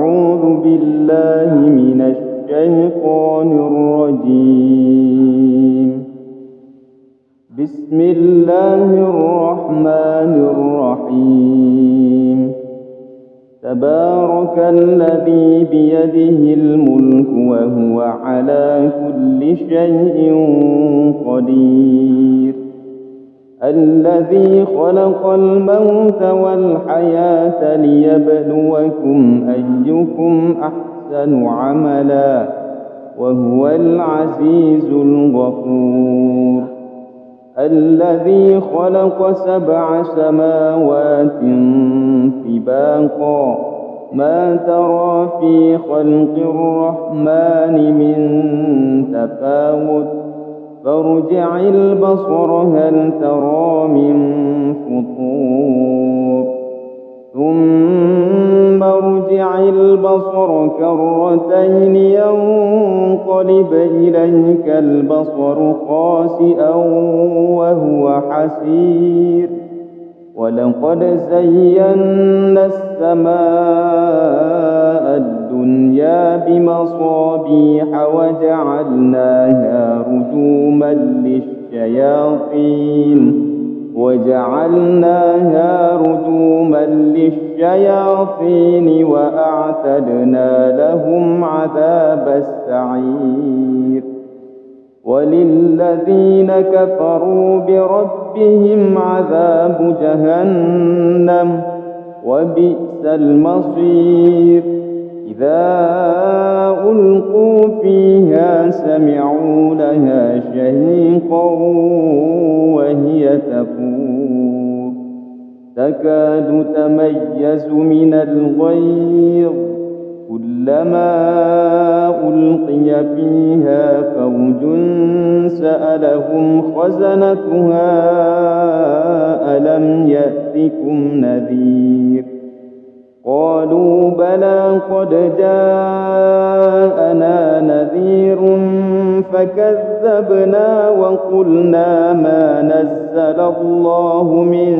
أعوذ بالله من الشيطان الرجيم. بسم الله الرحمن الرحيم. تبارك الذي بيده الملك وهو على كل شيء قدير. الذي خلق الموت والحياة ليبلوكم أيكم أحسن عملا وهو العزيز الغفور. الذي خلق 7 سماوات طباقا ما ترى في خلق الرحمن من تفاوت فارجع البصر هل ترى من فطور ثم ارجع البصر كرتين ينقلب إليك البصر خاسئا وهو حسير. ولقد زينا السماء الدنيا بمصابيح وجعلناها رجوما للشياطين وأعتدنا لهم عذاب السعير. وللذين كفروا بربهم عذاب جهنم وبئس المصير. إذا ألقوا فيها سمعوا لها شهيقا وهي تفور تكاد تميز من الغيظ كلما ألقي فيها فوج سألهم خزنتها ألم يأتكم نذير. قالوا بلى قد جاءنا نذير فكذبنا وقلنا ما نزل الله من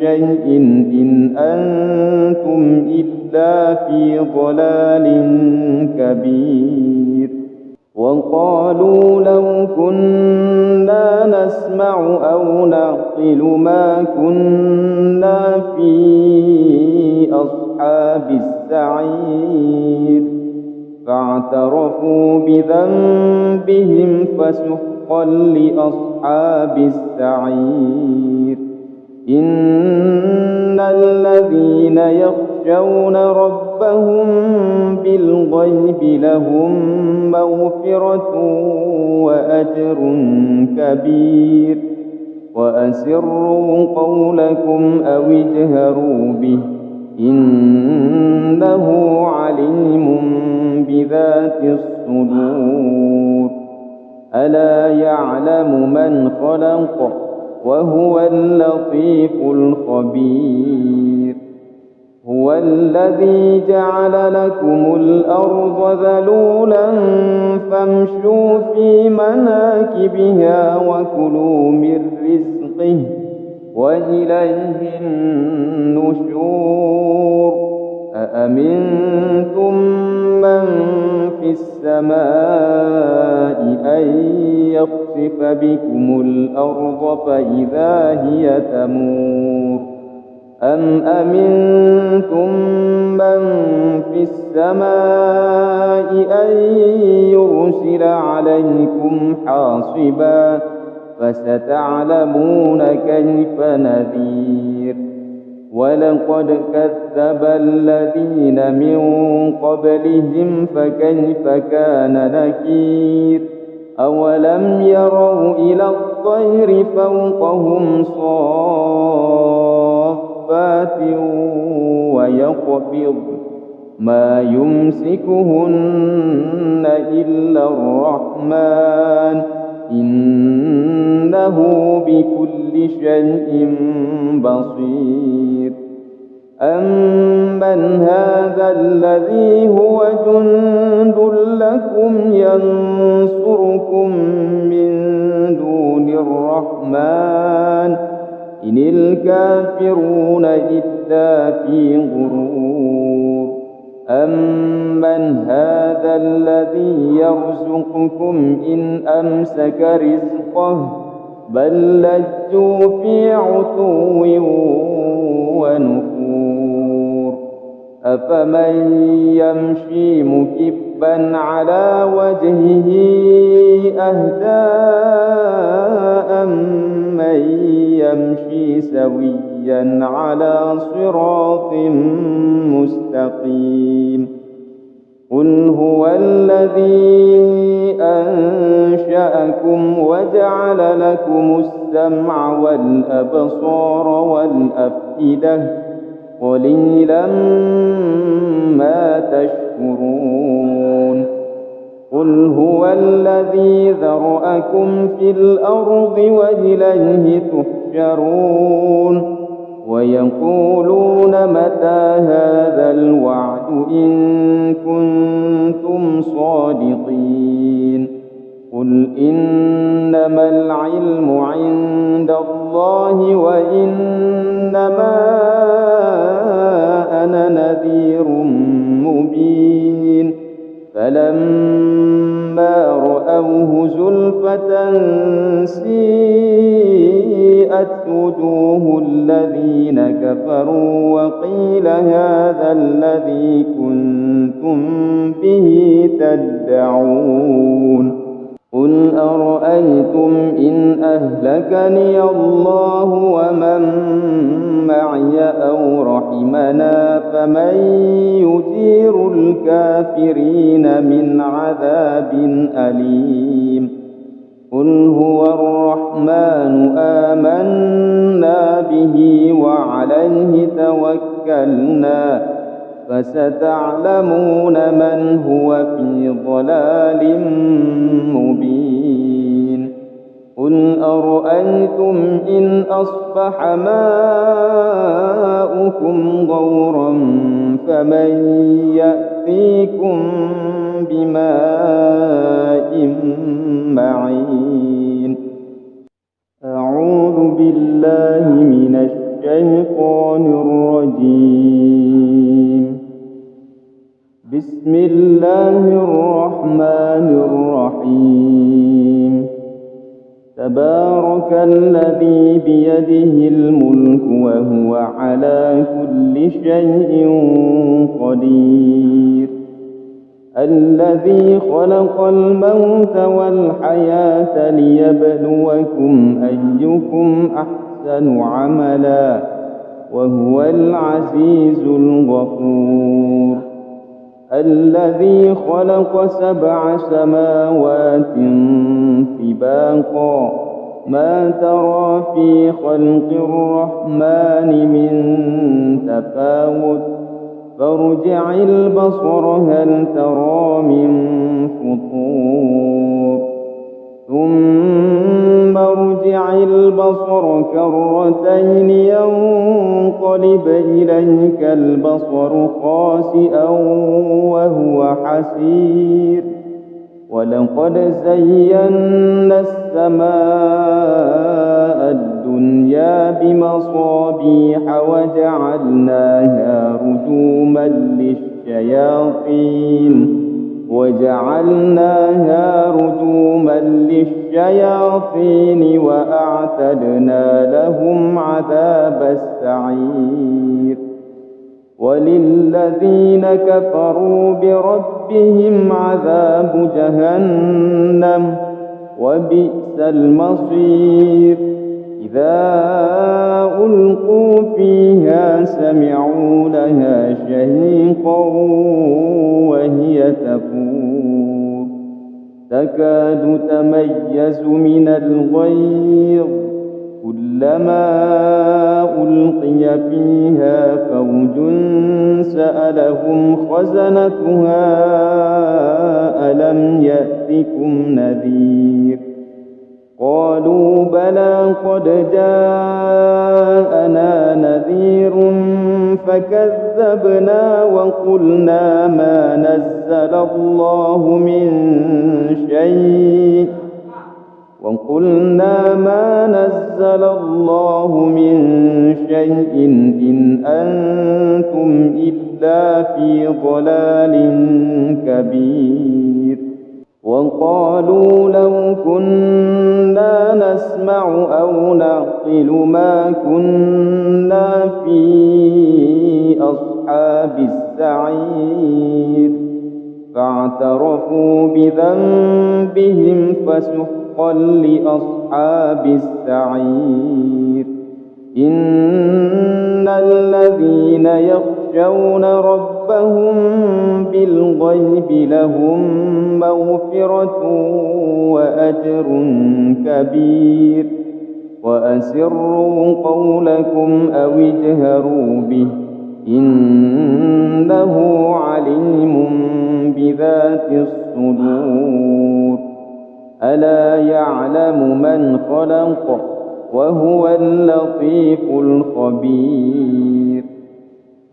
شيء إن أنتم إلا في ضلال كبير. وقالوا لو كنا نسمع أو نعقل ما كنا في أصحاب السعير. فاعترفوا بذنبهم فسحقا لأصحاب السعير. إن الذين يخشون ربهم بالغيب لهم مغفرة وأجر كبير. وأسروا قولكم أو اجهروا به إنه عليم بذات الصدور. ألا يعلم من خلق وهو اللطيف الخبير. هو الذي جعل لكم الأرض ذلولا فامشوا في مناكبها وكلوا من رزقه وإليه النشور. أأمنتم من في السماء أن يخسف بكم الأرض فإذا هي تمور أم أمنتم من في السماء أن يرسل عليكم حاصبا فستعلمون كيف نذير. ولقد كذب الذين من قبلهم فكيف كان نكير. أولم يروا إلى الطير فوقهم صافات ويقبض ما يمسكهن إلا الرحمن إنه بكل شيء بصير. أمن هذا الذي هو جند لكم ينصركم من دون الرحمن إن الكافرون إلا في غرور أمن هذا الذي يرزقكم إن أمسك رزقه بل لجوا في عتو ونفور أفمن يمشي مكبا على وجهه أهدى أمن يمشي سويا على صراط مستقيم قل هو الذي أنشأكم وجعل لكم السمع والأبصار والأفئدة قليلا ما تشكرون قل هو الذي ذرأكم في الأرض وإليه تحشرون ويقولون متى هذا الوعد إن كنتم صادقين قل إنما العلم عند الله وإنما أنا نذير مبين فلما رأوه زلفة سيئت وجوه الذين كفروا وقيل هذا الذي كنتم به تدعون قل أرأيتم إن أهلكني الله ومن معي أو رحمنا فمن يجير الكافرين من عذاب أليم قل هو الرحمن آمنا به وعليه توكلنا فستعلمون من هو في ضلال مبين قل أرأيتم إن أصبح ماؤكم غورا فمن يأتيكم بماء معين أعوذ بالله من الشيطان الرجيم بسم الله الرحمن الرحيم تبارك الذي بيده الملك وهو على كل شيء قدير الذي خلق الموت والحياة ليبلوكم أيكم أحسن عملا وهو العزيز الغفور الذي خلق 7 سماوات طباقا ما ترى في خلق الرحمن من تفاوت فارجع البصر هل ترى من فطور ثم ارجع البصر كرتين ينقلب إليك البصر خاسئا وهو حسير ولقد زينا السماء الدنيا بمصابيح وجعلناها رجوما للشياطين وأعتدنا لهم عذاب السعير وللذين كفروا بربهم عذاب جهنم وبئس المصير إذا ألقوا فيها سمعوا لها شهيقا وهي تفور تكاد تميز من الغيظ كلما ألقي فيها فوج سألهم خزنتها ألم يأتكم نذير قالوا بلى قد جاءنا نذير فكذبنا وقلنا ما نزل الله من شيء وقلنا ما نزل الله من شيء إن أنتم إلا في ضلال كبير وقالوا لو كنا نسمع أو نعقل ما كنا في أصحاب السعير فاعترفوا بذنبهم فسحقا لأصحاب السعير إن الذين يخشون ربهم بالغيب لهم مغفرة وأجر كبير وأسروا قولكم أو اجهروا به إنه عليم بذات الصدور ألا يعلم من خلق وهو اللطيف الخبير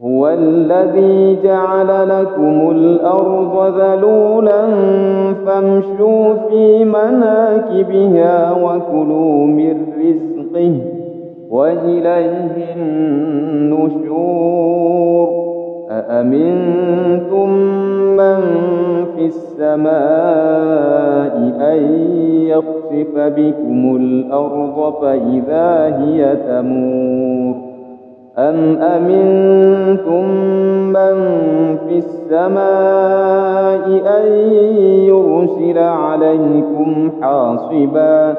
هو الذي جعل لكم الأرض ذلولا فامشوا في مناكبها وكلوا من رزقه وإليه النشور أأمنتم من في السماء أن يخسف بكم الأرض فإذا هي تمور أم أمنتم من في السماء أن يرسل عليكم حاصبا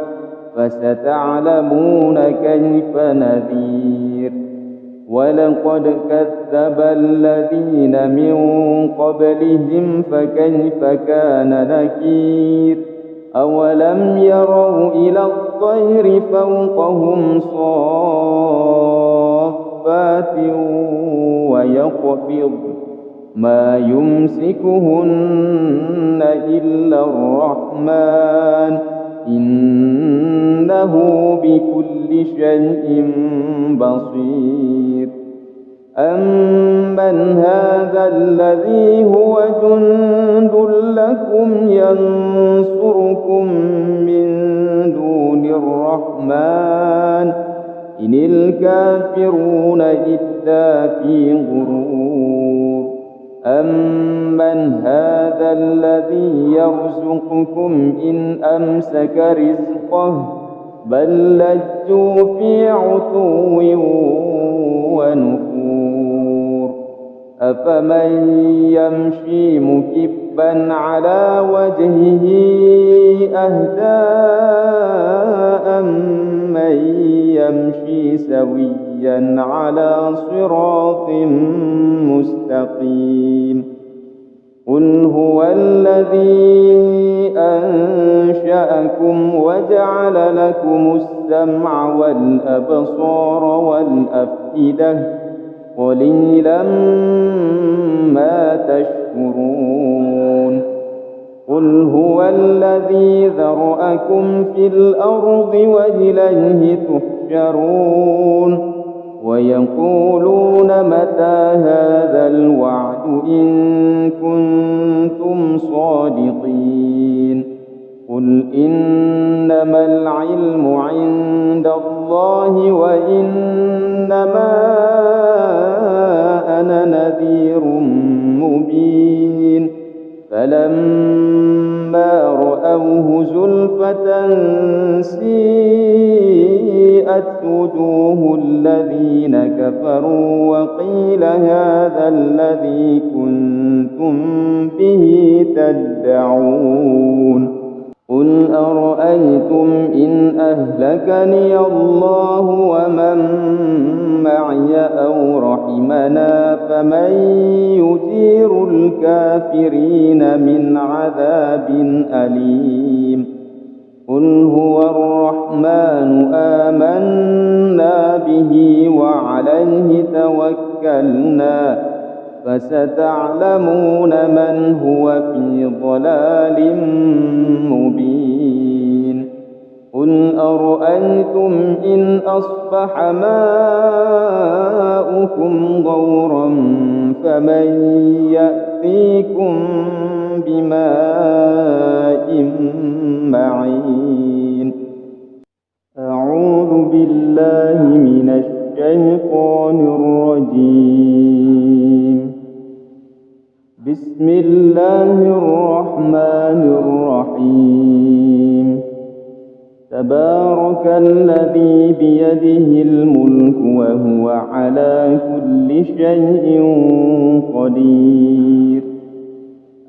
فستعلمون كيف نذير ولقد كذب الذين من قبلهم فكيف كان نكير أولم يروا إلى الطير فوقهم صافات ويقبض ما يمسكهن إلا الرحمن إنه بكل شيء بصير أمن هذا الذي هو جند لكم ينصركم من دون الرحمن إن الكافرون إلا في غرور أمن هذا الذي يرزقكم إن أمسك رزقه بل لجوا في عتو ونفور أفمن يمشي مكبا على وجهه أهدى أمن يمشي سويا على صراط مستقيم قل هو الذي أنشأكم وجعل لكم السمع والأبصار والأفئدة قليلا ما تشكرون قل هو الذي ذرأكم في الأرض وإليه تحشرون ويقولون متى هذا الوعد إن كنتم صادقين قل إنما العلم عند الله وإنما أنا نذير مبين فلما رأوه زلفة سيئت وجوه الذين كفروا وقيل هذا الذي كنتم به تدعون قل أرأيتم إن أهلكني الله ومن معي أو رحمنا فمن يجير الكافرين من عذاب أليم قل هو الرحمن آمنا به وعليه توكلنا فستعلمون من هو في ضلال مبين قل أرأيتم إن أصبح ماؤكم غورا فمن يأتيكم بماء معين أعوذ بالله من الشيطان الرجيم. بسم الله الرحمن الرحيم. تبارك الذي بيده الملك وهو على كل شيء قدير.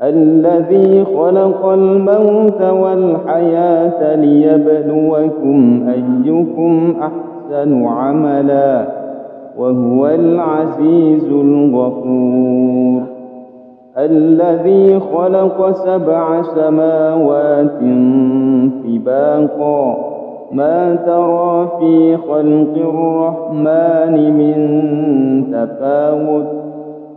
الذي خلق الموت والحياة ليبلوكم أيكم أحسن عملا وهو العزيز الغفور. الذي خلق 7 سماوات طباقا ما ترى في خلق الرحمن من تفاوت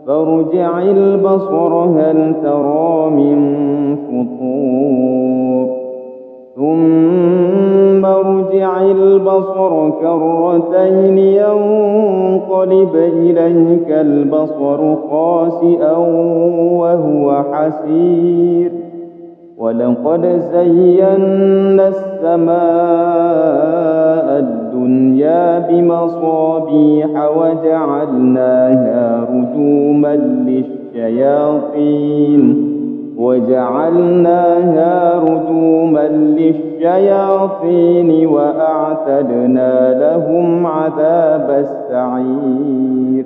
فارجع البصر هل ترى من فطور ثم ارجع البصر كرتين ينقلب إليك البصر خاسئا وهو حسير. ولقد زينا السماء الدنيا بمصابيح وجعلناها رجوما للشياطين وأعتدنا لهم عذاب السعير.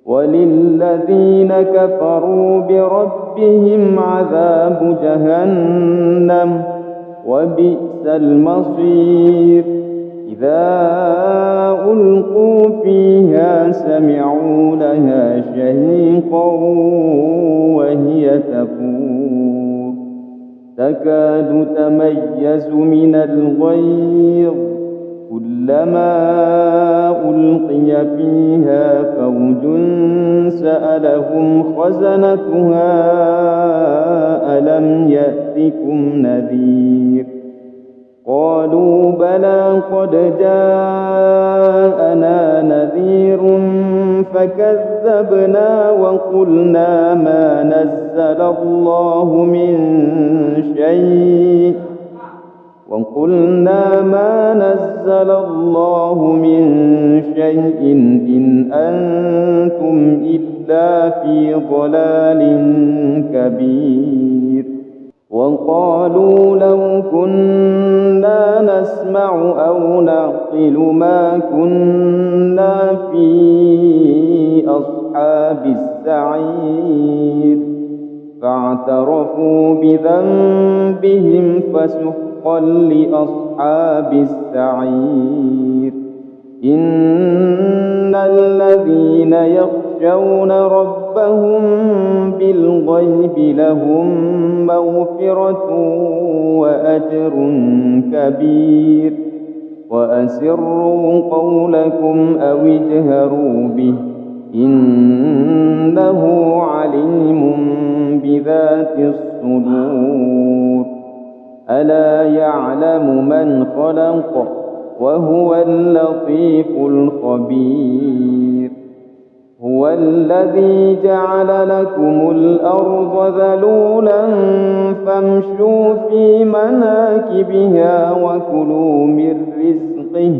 وللذين كفروا بربهم عذاب جهنم وبئس المصير. إذا ألقوا فيها سمعوا لها شهيقا وهي تفور تكاد تميز من الغيظ كلما ألقي فيها فوج سألهم خزنتها ألم يأتكم نذير قالوا بلى قد جاءنا نذير فكذبنا وقلنا ما نزل الله من شيء إن أنتم إلا في ضلال كبير. وقالوا لو كنا نسمع أو نعقل ما كنا في أصحاب السعير فاعترفوا بذنبهم فسحقا لأصحاب السعير. إن الذين يخشون ربهم بالغيب لهم مغفرة وأجر كبير. وأسروا قولكم أو اجهروا به إنه عليم بذات الصدور. ألا يعلم من خلق وهو اللطيف الخبير. هو الذي جعل لكم الأرض ذلولا فامشوا في مناكبها وكلوا من رزقه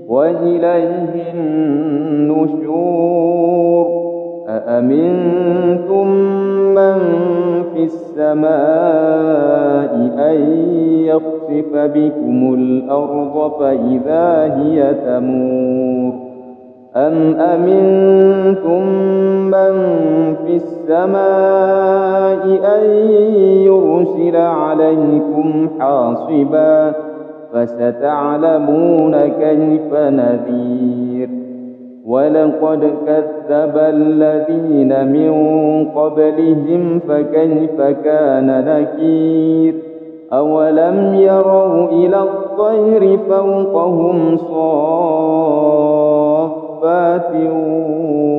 وإليه النشور. أأمنتم من في السماء أن يخسف بكم الأرض فإذا هي تمور أم أمنتم من في السماء أن يرسل عليكم حاصبا فستعلمون كيف نذير. ولقد كذب الذين من قبلهم فكيف كان نكير. أولم يروا إلى الطير فوقهم صافات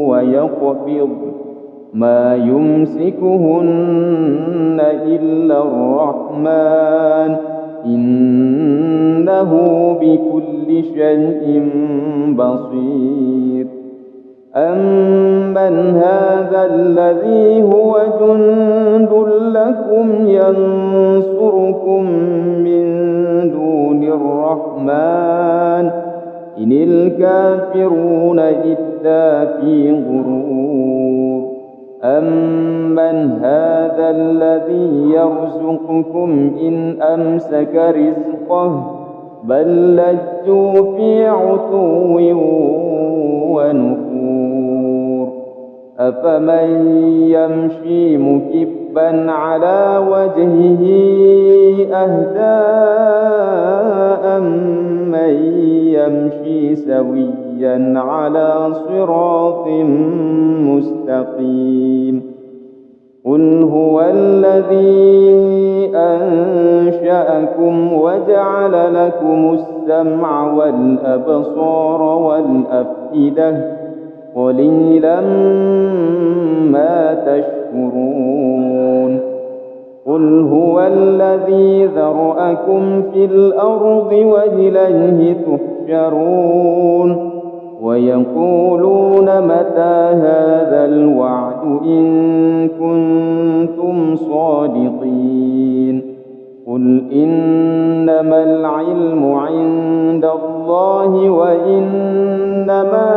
ويقبض ما يمسكهن إلا الرحمن إنه بكل شيء بصير. أَمَّنْ هَذَا الَّذِي هُوَ جُندٌ لَّكُمْ يَنصُرُكُم مِّن دُونِ الرَّحْمَٰنِ إِنِ الْكَافِرُونَ إِلَّا فِي غُرُورٍ أَمَّنْ هَذَا الَّذِي يَرْزُقُكُمْ إِنْ أَمْسَكَ رِزْقَهُ بَل لَّجُّوا فِي عُتُوٍّ وَنُفُورٍ أَفَمَن يَمْشِي مُكِبًّا عَلَىٰ وَجْهِهِ أَهْدَىٰ أَمَّن يَمْشِي سَوِيًّا عَلَىٰ صِرَاطٍ مُّسْتَقِيمٍ قُلْ هُوَ الَّذِي أَنشَأَكُمْ وَجَعَلَ لَكُمُ السَّمْعَ وَالْأَبْصَارَ وَالْأَفْئِدَةَ قَلِيلًا مَّا تَشْكُرُونَ قُلْ هُوَ الَّذِي ذَرَأَكُمْ فِي الْأَرْضِ وَإِلَيْهِ تُحْشَرُونَ وَيَقُولُونَ مَتَىٰ هَٰذَا الْوَعْدُ إِن كُنتُمْ صَادِقِينَ قُلْ إِنَّمَا الْعِلْمُ عِندَ اللَّهِ وَإِنَّمَا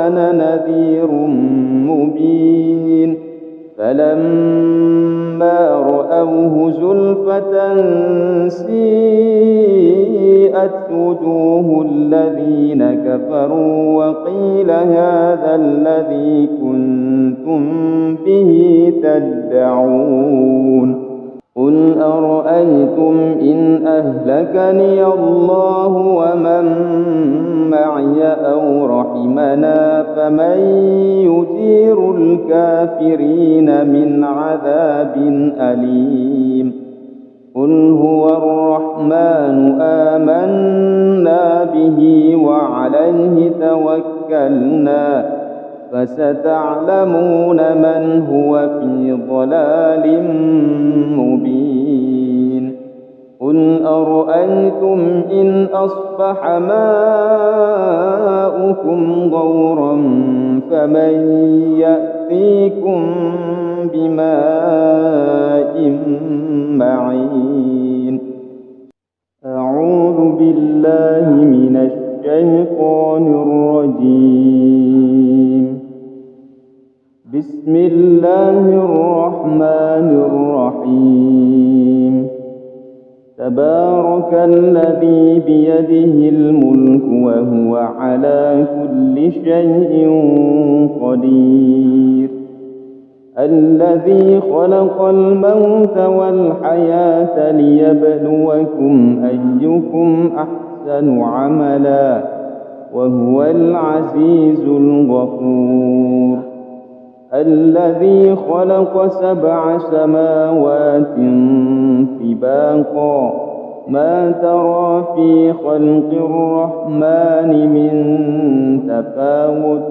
أَنَا نَذِيرٌ مُّبِينٌ فَلَمَّا رَأَوْهُ زُلْفَةً سِيئَتْ وُجُوهُ الَّذِينَ كَفَرُوا وَقِيلَ هَٰذَا الَّذِي كُنتُم بِهِ تَدَّعُونَ قُلْ أَرَأَيْتُمْ إِنْ أَهْلَكَنِيَ اللَّهُ وَمَن مَّعِيَ أَوْ رَحِمَنَا فَمَن يُجِيرُ الْكَافِرِينَ مِنْ عَذَابٍ أَلِيمٍ قُلْ هُوَ الرَّحْمَٰنُ آمَنَّا بِهِ وَعَلَيْهِ تَوَكَّلْنَا فَسَتَعْلَمُونَ مَنْ هُوَ فِي ضَلَالٍ مُّبِينٍ قُلْ أَرَأَيْتُمْ إِنْ أَصْبَحَ مَاؤُكُمْ غَوْرًا فَمَن يَأْتِيكُم بِمَاءٍ مَّعِينٍ أَعُوذُ بِاللَّهِ مِنَ الشَّيْطَانِ الرَّجِيمِ بسم الله الرحمن الرحيم تبارك الذي بيده الملك وهو على كل شيء قدير الذي خلق الموت والحياة ليبلوكم أيكم أحسن عملا وهو العزيز الغفور الذي خلق 7 سماوات طباقا ما ترى في خلق الرحمن من تفاوت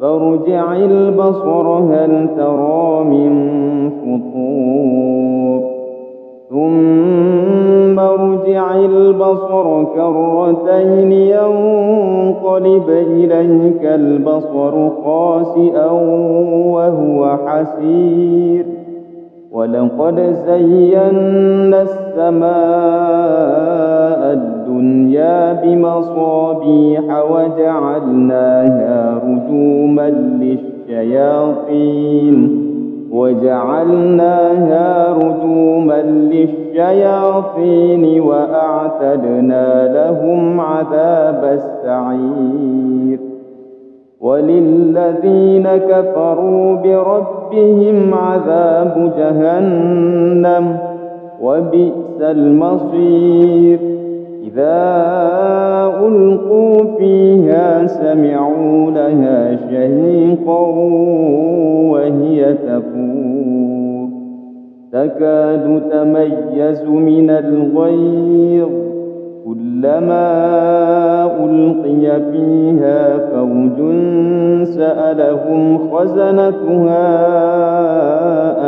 فارجع البصر هل ترى من فطور ثم ارجع البصر كرتين ينقلب إليك البصر خاسئا وهو حسير ولقد زينا السماء الدنيا بمصابيح وجعلناها رجوما للشياطين وأعتدنا لهم عذاب السعير وللذين كفروا بربهم عذاب جهنم وبئس المصير إذا ألقوا فيها سمعوا لها شهيقا وهي تفور تكاد تميز من الغيظ كلما ألقي فيها فوج سألهم خزنتها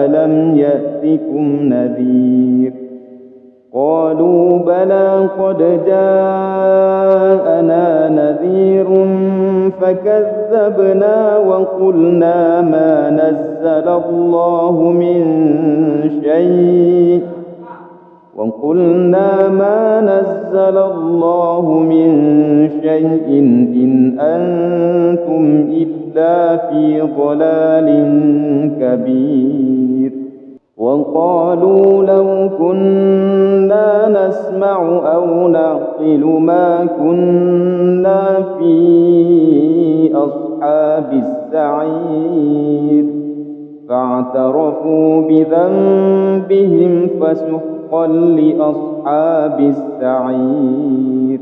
ألم يأتكم نذير قالوا بلى قد جاءنا نذير فكذبنا وقلنا ما نزل الله من شيء إن أنتم إلا في ضلال كبير. وقالوا لو كنا نسمع أو نعقل ما كنا في أصحاب السعير فاعترفوا بذنبهم فسحقا لأصحاب السعير.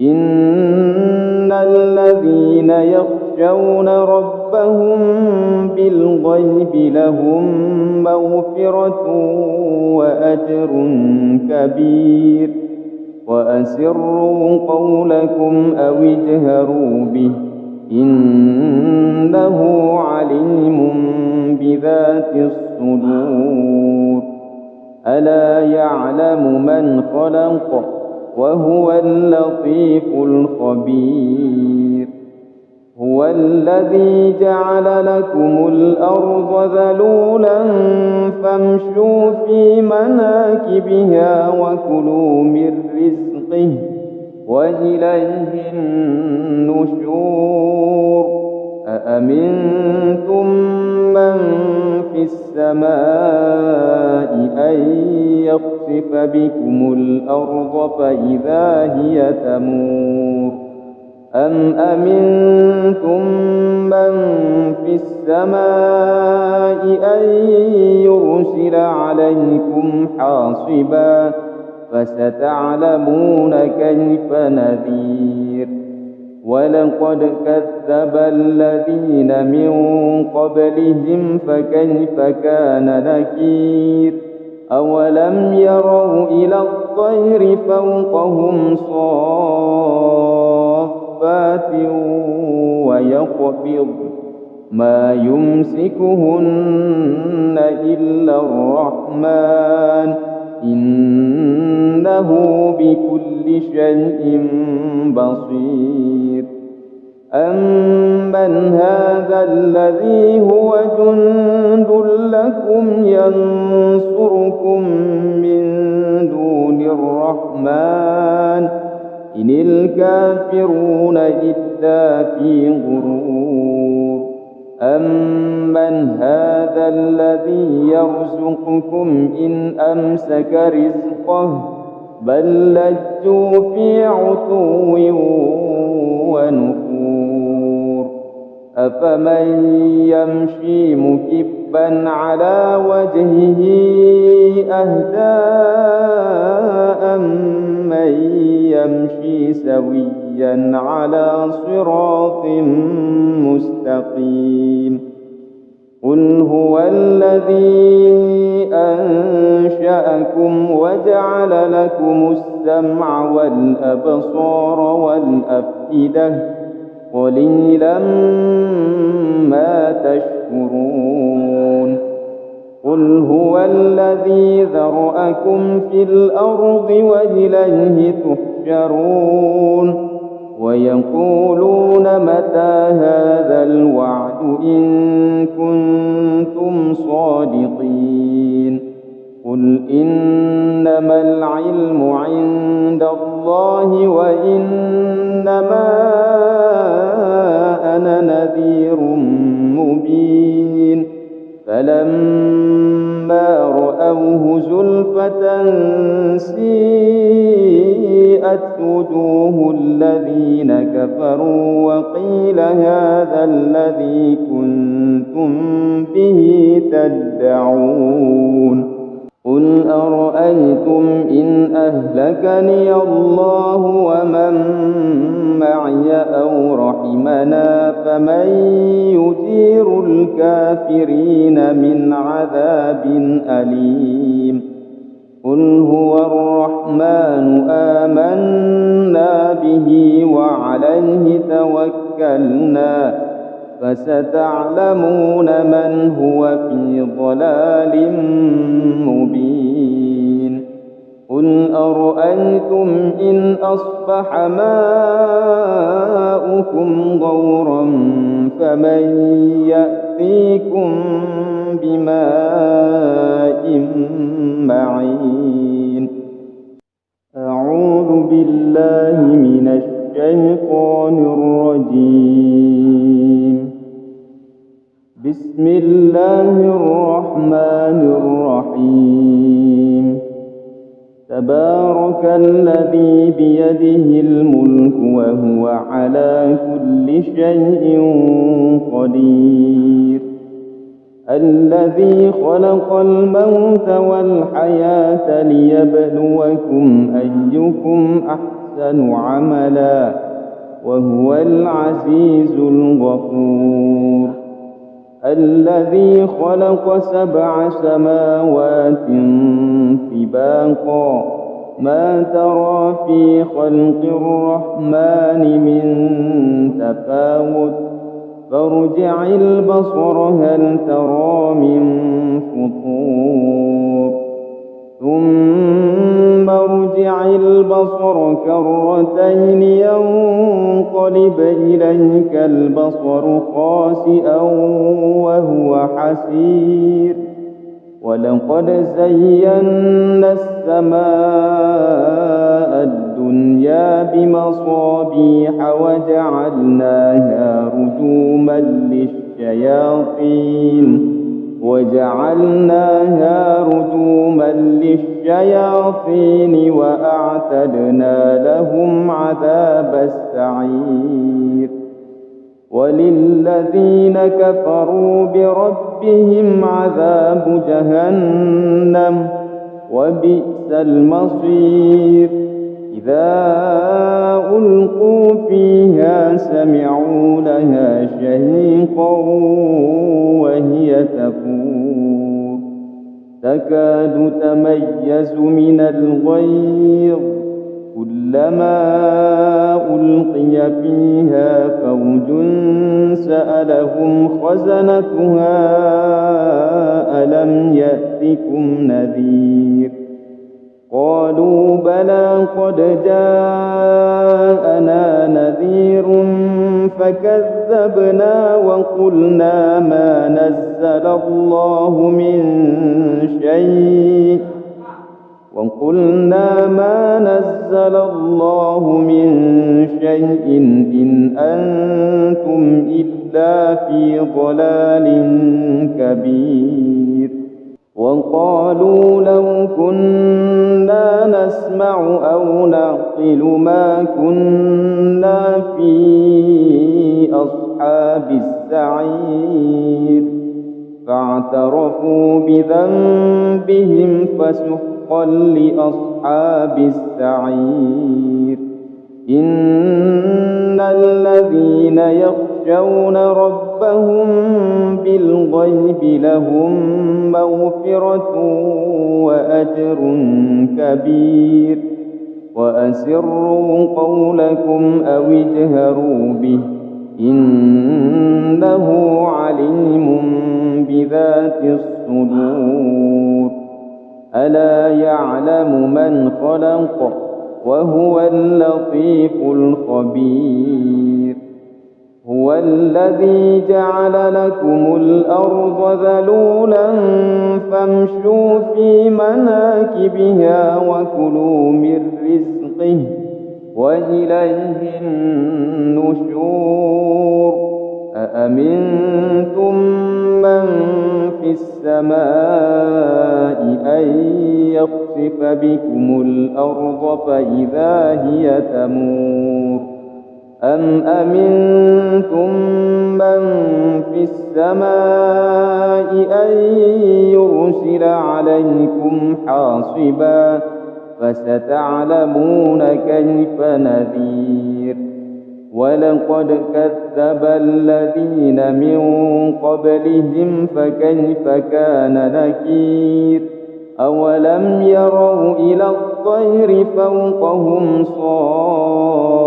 إن الذين يخشون ربهم بالغيب لهم مغفرة وأجر كبير. وأسروا قولكم أو اجهروا به إنه عليم بذات الصدور. ألا يعلم من خلق وهو اللطيف الخبير. هو الذي جعل لكم الأرض ذلولا فامشوا في مناكبها وكلوا من رزقه وإليه النشور. أأمنتم من في السماء أن يخسف بكم الأرض فإذا هي تمور أم أمنتم من في السماء أن يرسل عليكم حاصبا فستعلمون كيف نذير. ولقد كذب الذين من قبلهم فكيف كان نكير. أولم يروا إلى الطير فوقهم صافات ويقبض ما يمسكهن إلا الرحمن إنه بكل شيء بصير. أمن هذا الذي هو جند لكم ينصركم من دون الرحمن إن الكافرون إلا في غرور. أمن هذا الذي يرزقكم إن أمسك رزقه بل لجوا في عتو ونفور. أفمن يمشي مكبا على وجهه أهدى أمن يمشي سويا على صراط مستقيم. قل هو الذي أنشأكم وجعل لكم السمع والأبصار والأفئدة قليلا ما تشكرون. قل هو الذي ذرأكم في الأرض وإليه تحشرون. ويقولون متى هذا الوعد إن كنتم صادقين. قل إنما العلم عند الله وإنما أنا نذير مبين. فلما رأوه زلفة سيئت وجوه الذين كفروا وقيل هذا الذي كنتم به تدعون. قل أرأيتم إن أهلكني الله ومن معي أو رحمنا فمن يجير الكافرين من عذاب أليم. قل هو الرحمن آمنا به وعليه توكلنا فستعلمون من هو في ضلال مبين. قل أرأيتم إن أصبح ماؤكم غورا فمن يأتيكم بماء معين. أعوذ بالله من الشيطان الرجيم. بسم الله الرحمن الرحيم. تبارك الذي بيده الملك وهو على كل شيء قدير. الذي خلق الموت والحياة ليبلوكم أيكم أحسن عملا وهو العزيز الغفور. الذي خلق 7 سماوات طباقا ما ترى في خلق الرحمن من تفاوت فارجع البصر هل ترى من فطور ثم ارجع البصر كرتين ينقلب إليك البصر خاسئا وهو حسير. ولقد زينا السماء الدنيا بمصابيح وجعلناها رجوما للشياطين وأعتدنا لهم عذاب السعير. وللذين كفروا بربهم عذاب جهنم وبئس المصير. إذا ألقوا فيها سمعوا لها شهيقا وهي تفور تكاد تميز من الغيظ كلما ألقي فيها فوج سألهم خزنتها ألم يأتكم نذير قالوا بلى قد جاءنا نذير فكذبنا وقلنا ما نزل الله من شيء إن أنتم إلا في ضلال كبير. وقالوا لو كنا نسمع أو نعقل ما كنا في أصحاب السعير فاعترفوا بذنبهم فسحقا لأصحاب السعير. إن الذين يخشون ربهم بالغيب لهم مغفرة وأجر كبير. وأسروا قولكم أو اجهروا به إنه عليم بذات الصدور. ألا يعلم من خلق وهو اللطيف الخبير. هو الذي جعل لكم الأرض ذلولا فامشوا في مناكبها وكلوا من رزقه وإليه النشور. أأمنتم من في السماء أن يخسف بكم الأرض فإذا هي تمور أم أمنتم من في السماء أن يرسل عليكم حاصبا فستعلمون كيف نذير. ولقد كذب الذين من قبلهم فكيف كان نكير. أولم يروا إلى الطير فوقهم صافات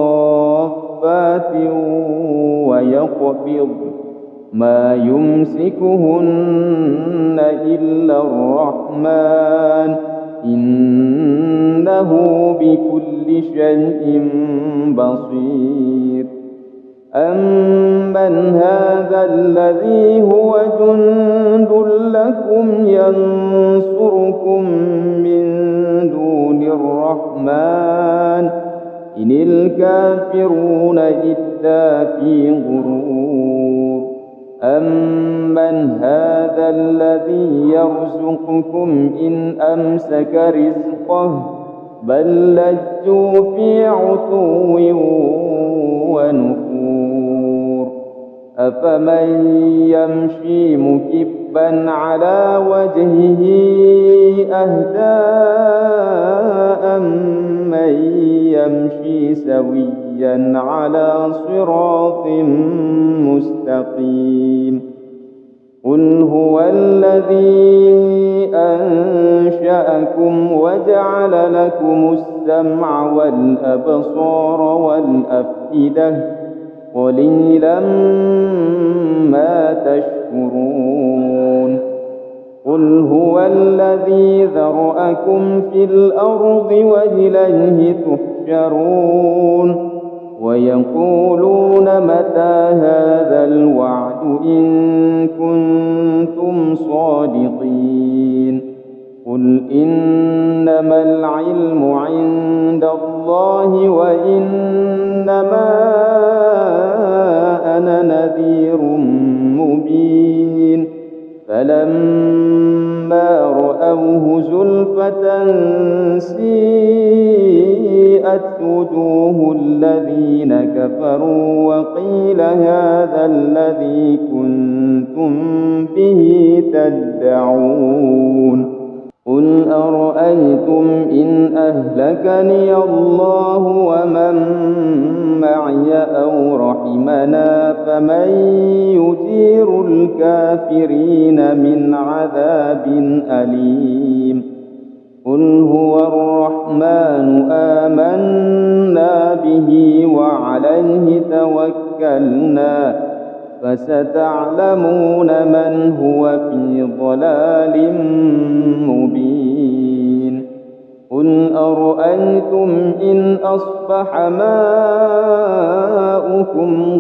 ويقبض ما يمسكهن إلا الرحمن إنه إنه بكل شيء بصير أمن هذا الذي هو جند لكم ينصركم من دون الرحمن إن الكافرون إلا في غرور أمن هذا الذي يرزقكم إن أمسك رزقه بل لجوا في عتو ونفور أفمن يمشي مكبا على وجهه أهدى أمن يمشي سويا على صراط مستقيم قل هو الذي أنشأكم وجعل لكم السمع والأبصار والأفئدة قليلا ما تشكرون قل هو الذي ذرأكم في الأرض وإليه تحشرون ويقولون متى هذا الوعد إن كنتم صادقين قل إنما العلم عند الله وإنما أنا نذير مبين فلما رأوه زلفة سيئت وجوه الذين كفروا وقيل هذا الذي كنتم به تدعون قل أرأيتم إن أهلكني الله ومن معي أو رحمنا فمن يجير الكافرين من عذاب أليم قل هو الرحمن آمنا به وعليه توكلنا فستعلمون من هو في ضلال مبين قل أرأيتم إن أصبح ماؤكم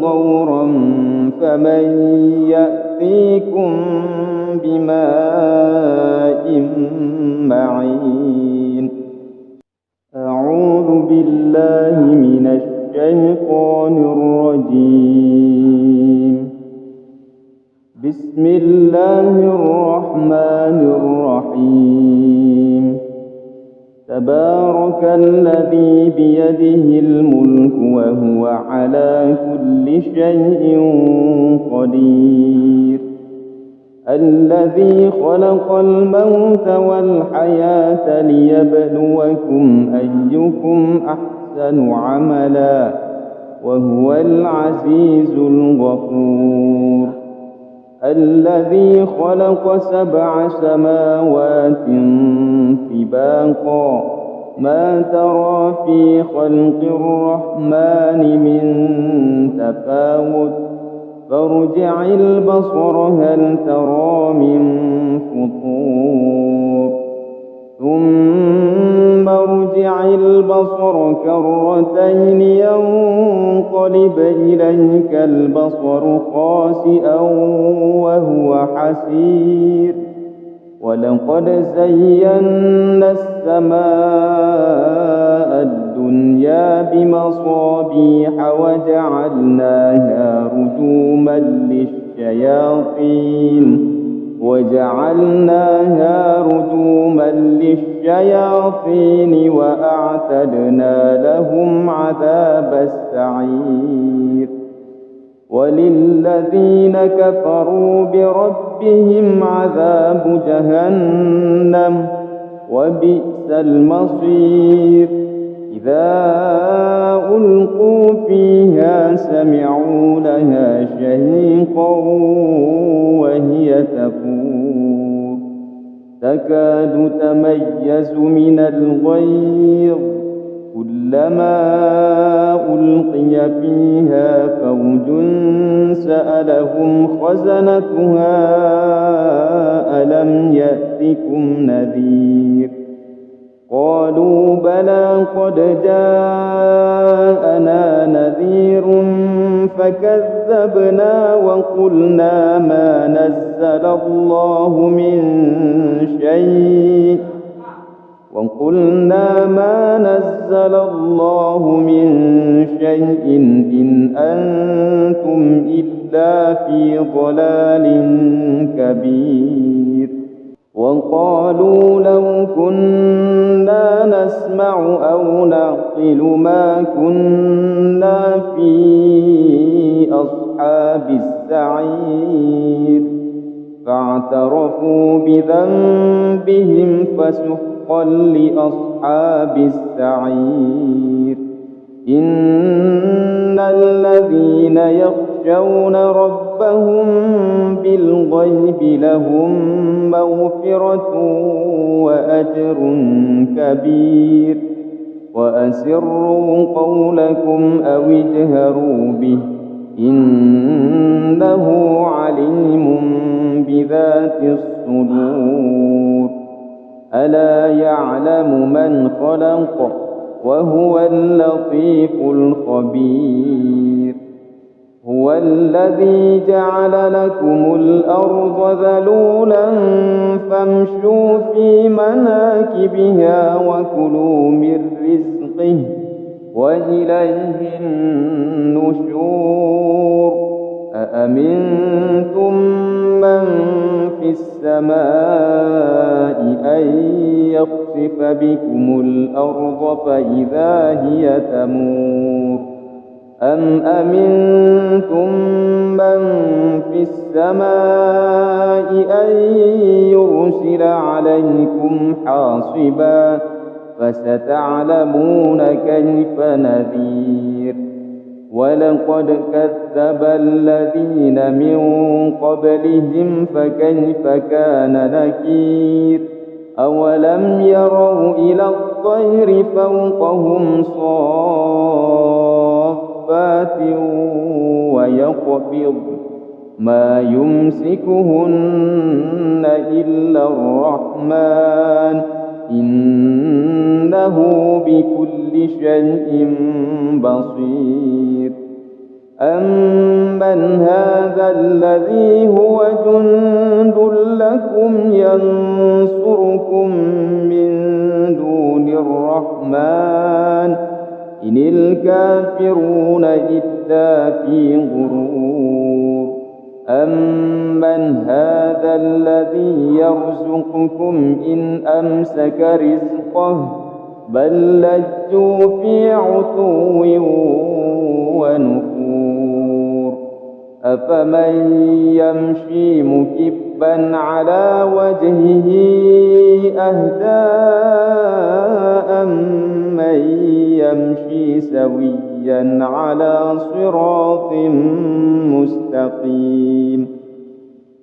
غورا فمن يأتيكم بماء معين أعوذ بالله من الشيطان الرجيم بسم الله الرحمن الرحيم تبارك الذي بيده الملك وهو على كل شيء قدير الذي خلق الموت والحياة ليبلوكم أيكم أحسن عملا وهو العزيز الغفور الذي خلق 7 سماوات طباقا ما ترى في خلق الرحمن من تفاوت فارجع البصر هل ترى من فطور ثم ارجع البصر كرتين ينقلب إليك البصر خاسئا وهو حسير ولقد زينا السماء الدنيا بمصابيح وجعلناها رجوما للشياطين وأعتدنا لهم عذاب السعير وللذين كفروا بربهم عذاب جهنم وبئس المصير إذا ألقوا فيها سمعوا لها شهيقا وهي تفور تكاد تميز من الغيظ كلما ألقي فيها فوج سألهم خزنتها ألم يأتكم نذير قالوا بلى قد جاءنا نذير فكذبنا وقلنا ما نزل الله من شيء إن أنتم إلا في ضلال كبير. وقالوا لو كنا نسمع أو نعقل ما كنا في أصحاب السعير فاعترفوا بذنبهم فسحقا لأصحاب السعير. إن الذين يخشون ربهم بالغيب لهم مغفرة وأجر كبير. وأسروا قولكم أو اجهروا به إنه عليم بذات الصدور. ألا يعلم من خلق وهو اللطيف الخبير. هو الذي جعل لكم الأرض ذلولا فامشوا في مناكبها وكلوا من رزقه وإليه النشور. أأمنتم من في السماء أن يخسف بكم الأرض فإذا هي تمور أم أمنتم من في السماء أن يرسل عليكم حاصبا فستعلمون كيف نذير. ولقد كذب الذين من قبلهم فكيف كان نكير. أولم يروا إلى الطير فوقهم صافات ويقبض ما يمسكهن إلا الرحمن إنه بكل شيء بصير. أمن هذا الذي هو جند لكم ينصركم من دون الرحمن إن الكافرون إلا في غرور. أمن هذا الذي يرزقكم إن أمسك رزقه بل لجوا في عتو ونفور. أفمن يمشي مكبا على وجهه أهدى أمن يمشي سويا على صراط مستقيم.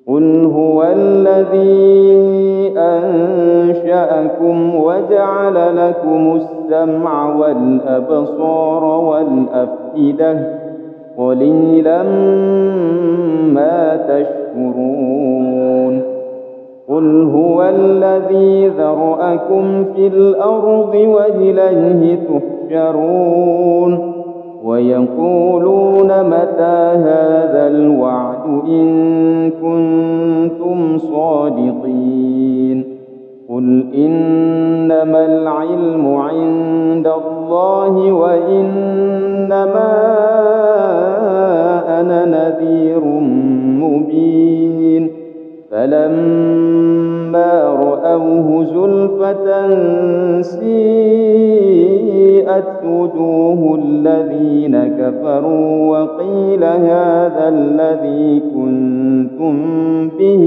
قل هو الذي أنشأكم وجعل لكم السمع والأبصار والأفئدة قليلا ما تشكرون. قل هو الذي ذرأكم في الأرض وإليه تحشرون. ويقولون متى هذا الوعد إن كنتم صادقين. قل إنما العلم عند الله وإنما أنا نذير مبين. فلما رأوه زلفة سيئت وجوه الذين كفروا وقيل هذا الذي كنتم به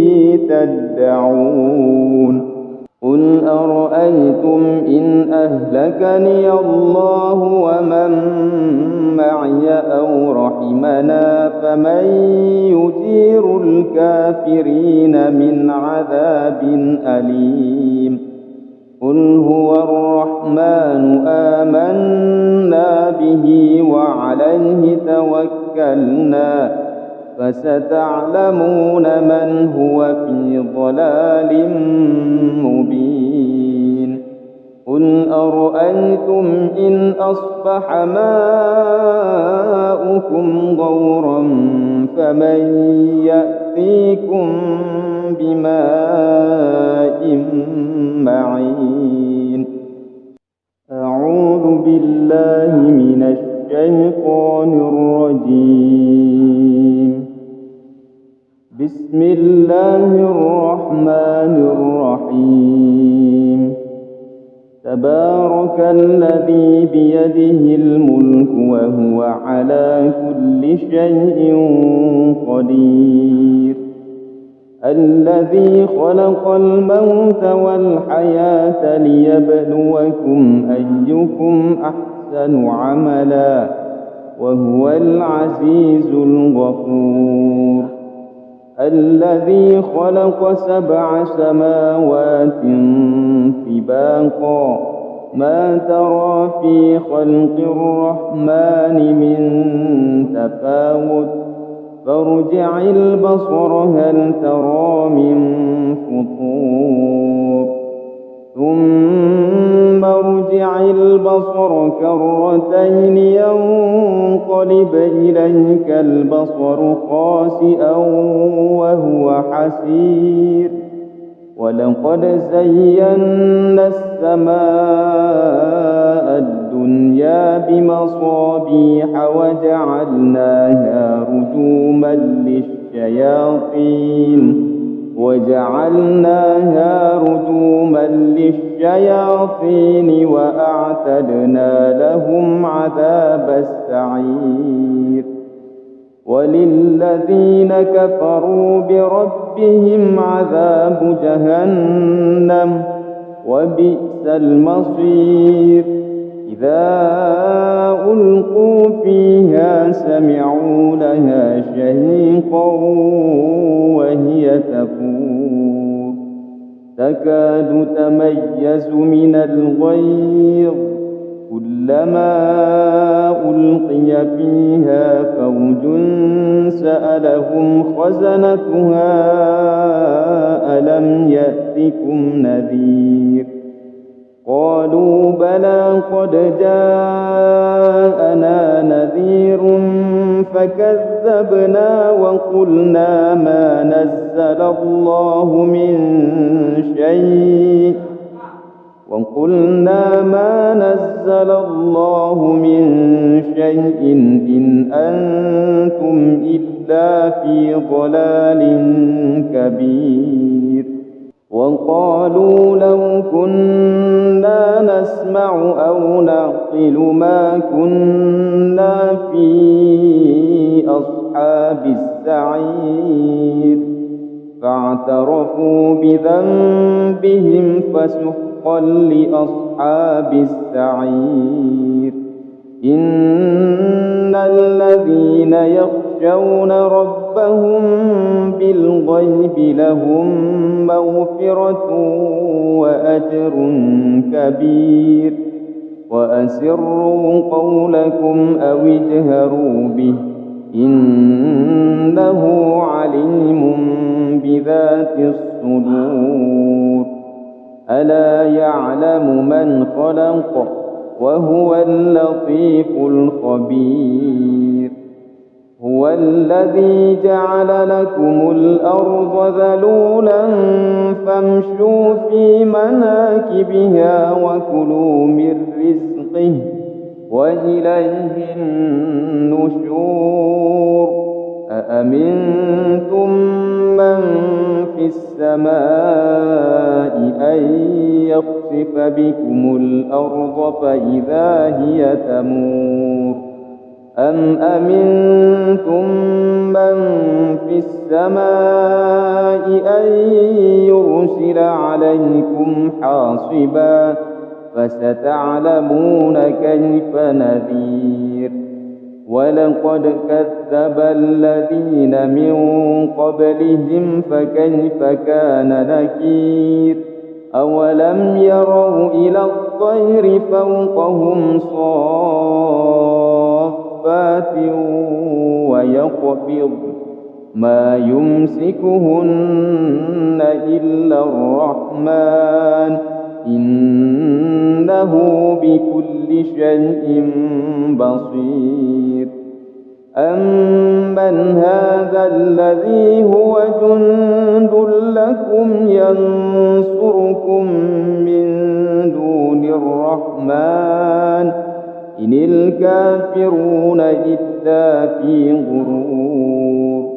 تدعون. قل أرأيتم إن أهلكني الله ومن معي أو رحمنا فمن يجير الكافرين من عذاب أليم. قل هو الرحمن آمنا به وعليه توكلنا فستعلمون من هو في ضلال مبين. قل أرأيتم إن أصبح ماؤكم غورا فمن يأتيكم بماء معين. أعوذ بالله من الشيطان الرجيم. بسم الله الرحمن الرحيم. تبارك الذي بيده الملك وهو على كل شيء قدير. الذي خلق الموت والحياة ليبلوكم أيكم أحسن عملا وهو العزيز الغفور. الذي خلق 7 سماوات طباقا ما ترى في خلق الرحمن من تفاوت فارجع البصر هل ترى من فطور ثم ارجع البصر كرتين ينقلب إليك البصر خاسئا وهو حسير. ولقد زينا السماء الدنيا بمصابيح وجعلناها رجوما للشياطين وأعتدنا لهم عذاب السعير. وللذين كفروا بربهم عذاب جهنم وبئس المصير. إذا ألقوا فيها سمعوا لها شهيقا وهي تفور تكاد تميز من الغيظ كلما ألقي فيها فوج سألهم خزنتها ألم يأتكم نذير قالوا بلى قد جاءنا نذير فكذبنا وقلنا ما نزل الله من شيء إن أنتم إلا في ضلال كبير. وقالوا لو كنا نسمع أو نعقل ما كنا في أصحاب السعير فاعترفوا بذنبهم فسحقا لأصحاب السعير. إن الذين يخشون ربهم بالغيب لهم مغفرة وأجر كبير. وأسروا قولكم أو اجهروا به إنه عليم بذات الصدور. ألا يعلم من خلق وهو اللطيف الخبير. هو الذي جعل لكم الأرض ذلولا فامشوا في مناكبها وكلوا من رزقه وإليه النشور. أأمنتم من في السماء أن يخسف بكم الأرض فإذا هي تمور أم أمنتم من في السماء أن يرسل عليكم حاصبا فستعلمون كيف نذير. ولقد كذب الذين من قبلهم فكيف كان نكير. أولم يروا إلى الطير فوقهم صافات ويقبض ما يمسكهن إلا الرحمن إنه بكل شيء بصير أمن هذا الذي هو جند لكم ينصركم من دون الرحمن إن الكافرون إلا في غرور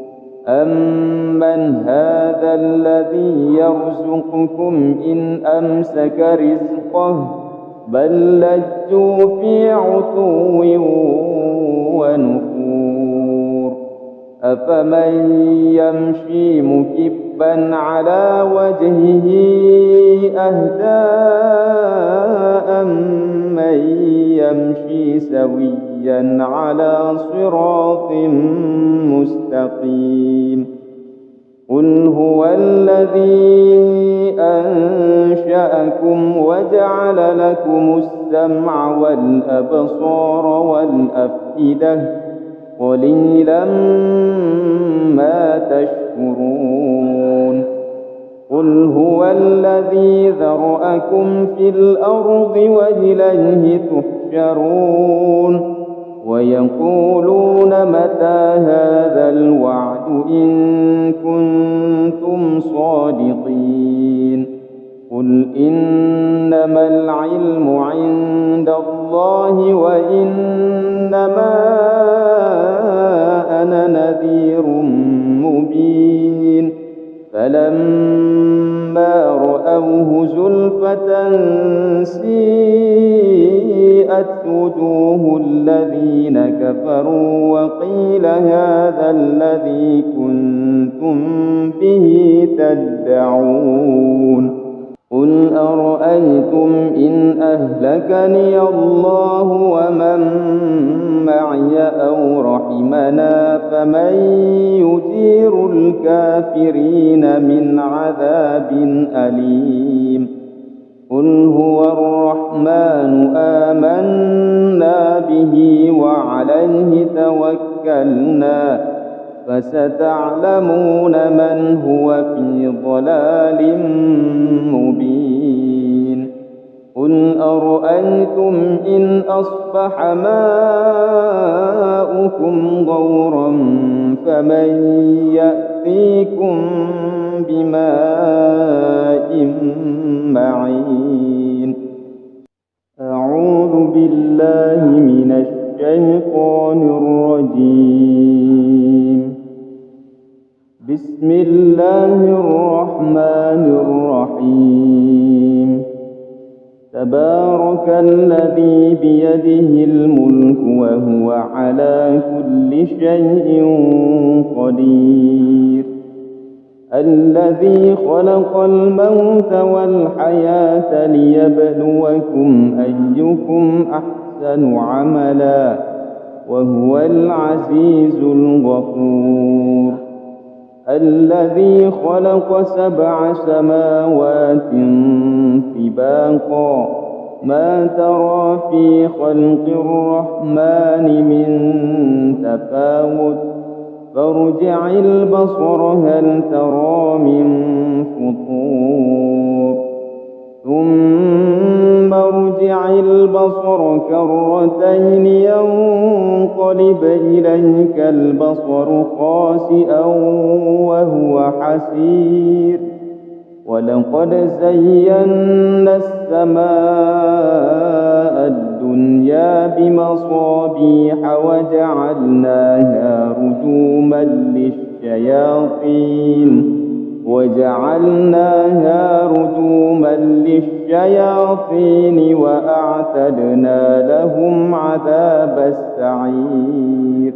أمن هذا الذي يرزقكم إن أمسك رزقه بل لجوا في عتو ونفور أفمن يمشي مكبا على وجهه أهدى أمن يمشي سويا على صراط مستقيم قل هو الذي أنشأكم وجعل لكم السمع والأبصار والأفئدة قليلا ما تشكرون قل هو الذي ذرأكم في الأرض وإليه تحشرون ويقولون متى هذا الوعد إن كنتم صادقين قل إنما العلم عند الله وإنما أنا نذير مبين فلما رأوه زلفة سيئت وجوه الذين كفروا وقيل هذا الذي كنتم به تدعون قل أرأيتم إن أهلكني الله ومن معي أو رحمنا فمن يجير الكافرين من عذاب أليم قل هو الرحمن آمنا به وعليه توكلنا فستعلمون من هو في ضلال مبين قل أرأيتم إن أصبح ماؤكم غورا فمن يأتيكم بماء معين أعوذ بالله من الشيطان الرجيم بسم الله الرحمن الرحيم تبارك الذي بيده الملك وهو على كل شيء قدير الذي خلق الموت والحياة ليبلوكم أيكم أحسن عملا وهو العزيز الغفور الذي خلق 7 سماوات طباقا ما ترى في خلق الرحمن من تفاوت فارجع البصر هل ترى من فطور ثم ارجع البصر كرتين ينقلب إليك البصر خاسئا وهو حسير ولقد زينا السماء الدنيا بمصابيح وجعلناها رجوما للشياطين وأعتدنا لهم عذاب السعير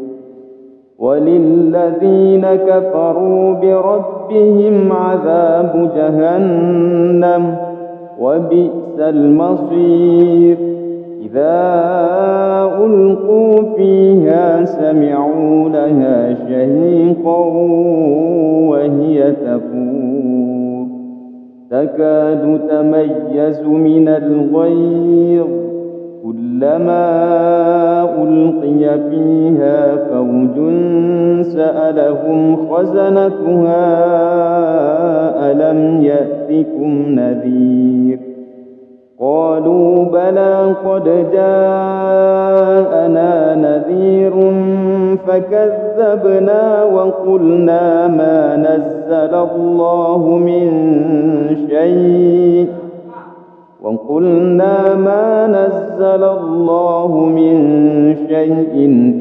وللذين كفروا بربهم عذاب جهنم وبئس المصير إذا ألقوا فيها سمعوا لها شهيقا وهي تفور تكاد تميز من الغيظ كلما ألقي فيها فوج سألهم خزنتها ألم يأتكم نذير قالوا بلى قد جاءنا نذير فكذبنا وقلنا ما نزل الله من شيء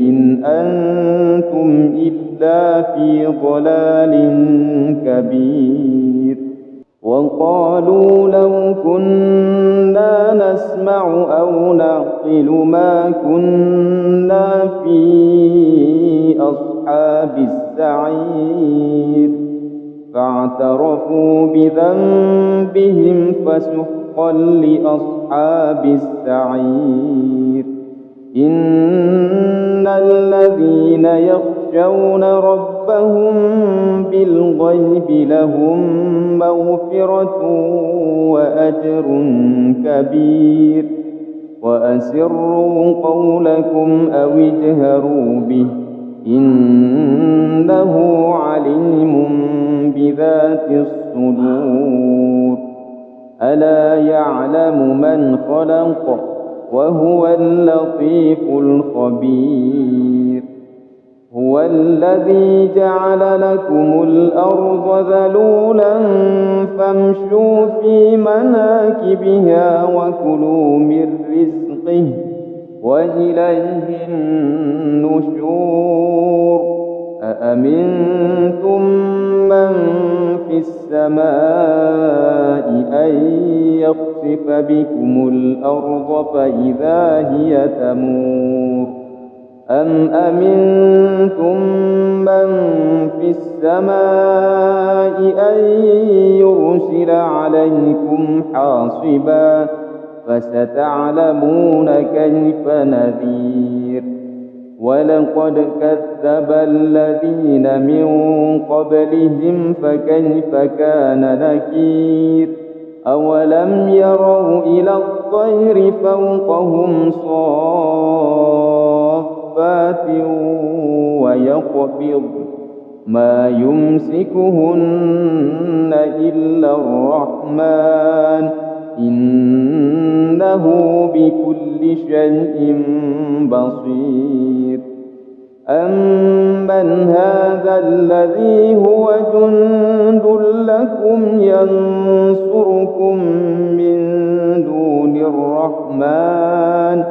إن أنتم إلا في ضلال كبير. وقالوا لو كنا نسمع أو نعقل ما كنا في أصحاب السعير فاعترفوا بذنبهم فسحقا لأصحاب السعير. إن الذين يخشون ربهم بالغيب لهم مغفرة وأجر كبير. وأسروا قولكم أو اجهروا به إنه عليم بذات الصدور. ألا يعلم من خلق وهو اللطيف الخبير. هو الذي جعل لكم الأرض ذلولا فامشوا في مناكبها وكلوا من رزقه وإليه النشور. أأمنتم من في السماء أن يخسف بكم الأرض فإذا هي تمور أم أمنتم من في السماء أن يرسل عليكم حاصبا فستعلمون كيف نذير. ولقد كذب الذين من قبلهم فكيف كان نكير. أولم يروا إلى الطير فوقهم صافات ويقبض ما يمسكهن إلا الرحمن إنه بكل شيء بصير. أمن هذا الذي هو جند لكم ينصركم من دون الرحمن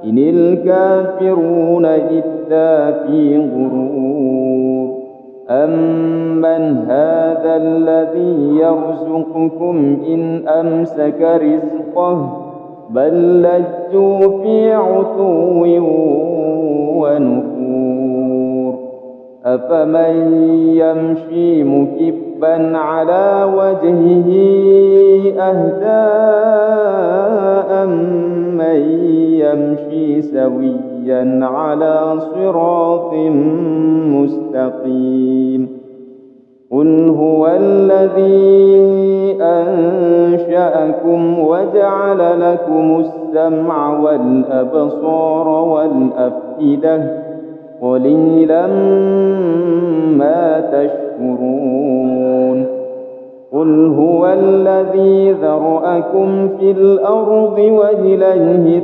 إن الكافرون إلا في غرور. أمن هذا الذي يرزقكم إن أمسك رزقه بل لجوا في عتو ونفور. أفمن يمشي مكبا على وجهه أهدى أمن يمشي سويا على صراط مستقيم. قل هو الذي أنشأكم وجعل لكم السمع والأبصار والأفئدة قليلا ما تشكرون. قل هو الذي ذرأكم في الأرض وإليه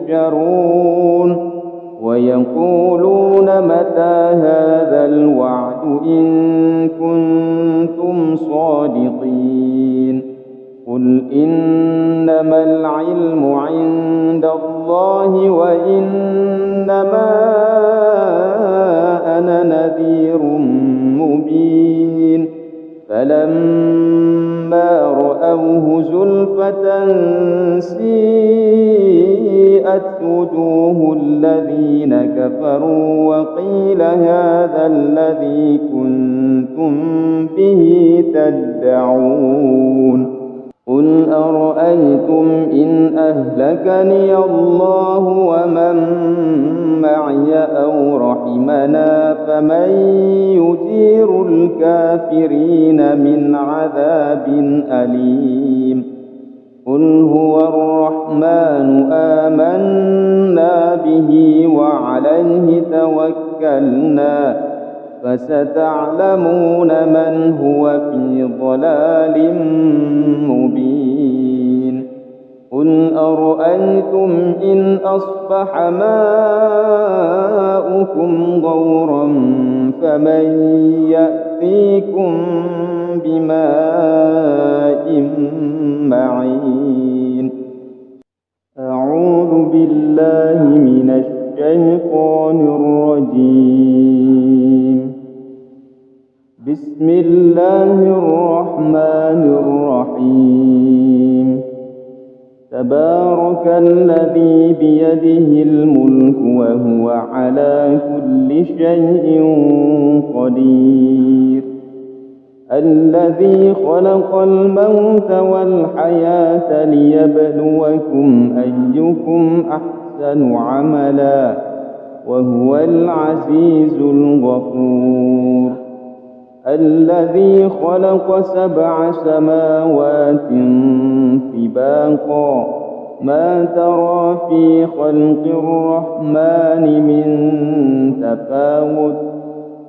تحشرون. ويقولون متى هذا الوعد إن كنتم صادقين. قل إنما العلم عند الله وإنما أنا نذير مبين. فلما رأوه زلفة سيئت وجوه الذين كفروا وقيل هذا الذي كنتم به تدعون. قل أرأيتم إن أهلكني الله ومن معي أو رحمنا فمن يجير الكافرين من عذاب أليم. قل هو الرحمن آمنا به وعليه توكلنا فستعلمون من هو في ضلال مبين. قل أرأيتم إن أصبح ماؤكم غورا فمن يأتيكم بماء معين. أعوذ بالله من الشيطان الرجيم. بسم الله الرحمن الرحيم. تبارك الذي بيده الملك وهو على كل شيء قدير. الذي خلق الموت والحياة ليبلوكم أيكم أحسن عملا وهو العزيز الغفور. الذي خلق 7 سماوات طباقا ما ترى في خلق الرحمن من تفاوت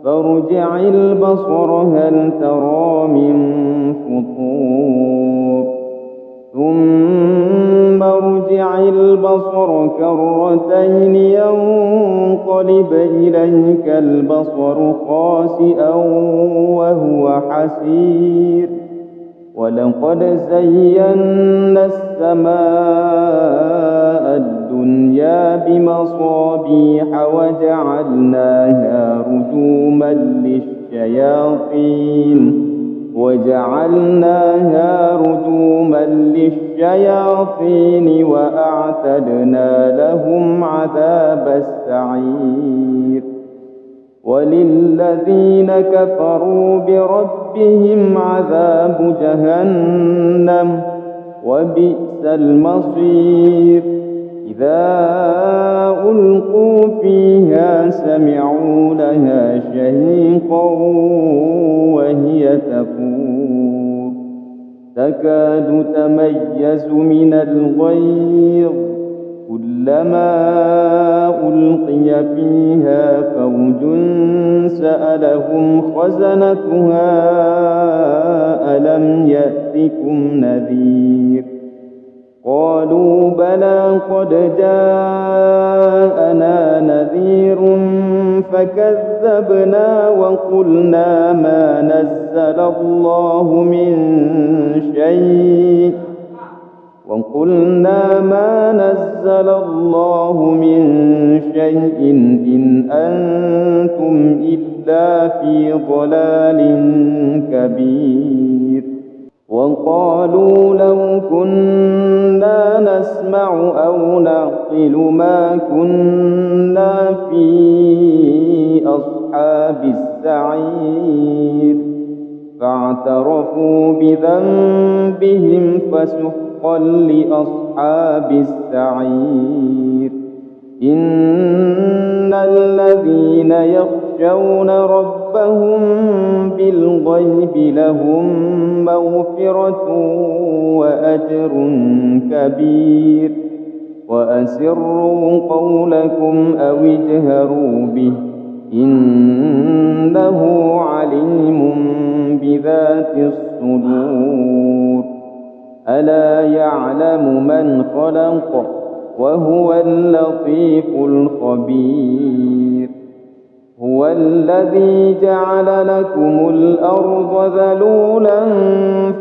فارجع البصر هل ترى من فطور ثم ارجع البصر كرتين ينقلب إليك البصر خاسئا وهو حسير. ولقد زينا السماء الدنيا بمصابيح وجعلناها رجوما للشياطين وأعتدنا لهم عذاب السعير. وللذين كفروا بربهم عذاب جهنم وبئس المصير. إذا ألقوا فيها سمعوا لها شهيقا وهي تفور تكاد تميز من الغيظ كلما ألقي فيها فوج سألهم خزنتها ألم يأتكم نذير قالوا بلى قد جاءنا نذير فكذبنا وقلنا ما نزل الله من شيء إن أنتم إلا في ضلال كبير. وقالوا لو كنا نسمع أو نعقل ما كنا في أصحاب السعير فاعترفوا بذنبهم فسحقا لأصحاب السعير. إن الذين يخشون ربهم بالغيب لهم مغفرة وأجر كبير. وأسروا قولكم أو اجهروا به إنه عليم بذات الصدور. ألا يعلم من خلق وهو اللطيف الخبير. هو الذي جعل لكم الأرض ذلولا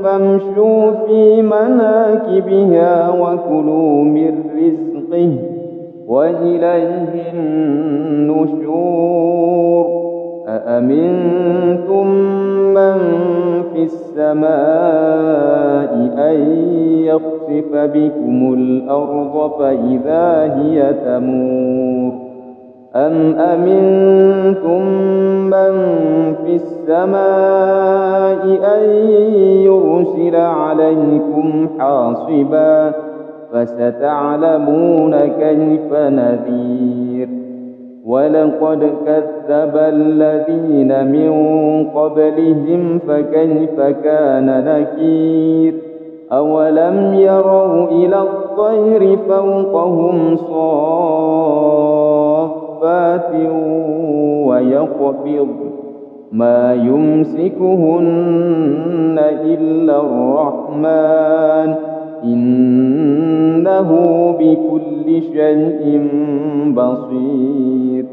فامشوا في مناكبها وكلوا من رزقه وإليه النشور. أأمنتم من في السماء أن يخسف بكم الأرض فإذا هي تمور أم أمنتم من في السماء أن يرسل عليكم حاصبا فستعلمون كيف نذير. ولقد كذب الذين من قبلهم فكيف كان نكير. أولم يروا إلى الطير فوقهم صافات ويقبض ما يمسكهن إلا الرحمن إنه بكل شيء بصير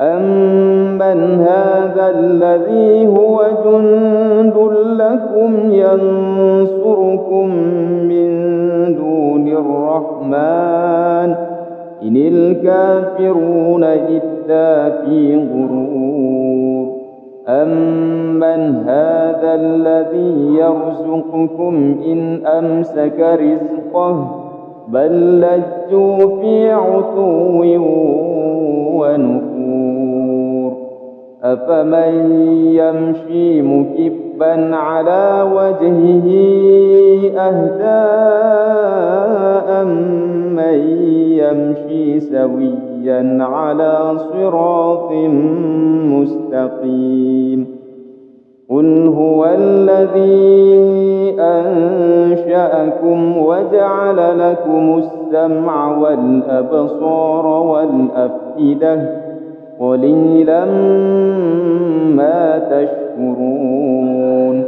أمن هذا الذي هو جند لكم ينصركم من دون الرحمن إن الكافرون إلا في غرور أمن هذا الذي يرزقكم إن أمسك رزقه بل لجوا في عتو ونفور أفمن يمشي مكبا على وجهه أهدى أمن يمشي سويا على صراط مستقيم قل هو الذي أنشأكم وجعل لكم السمع والأبصار والأفئدة قليلا ما تشكرون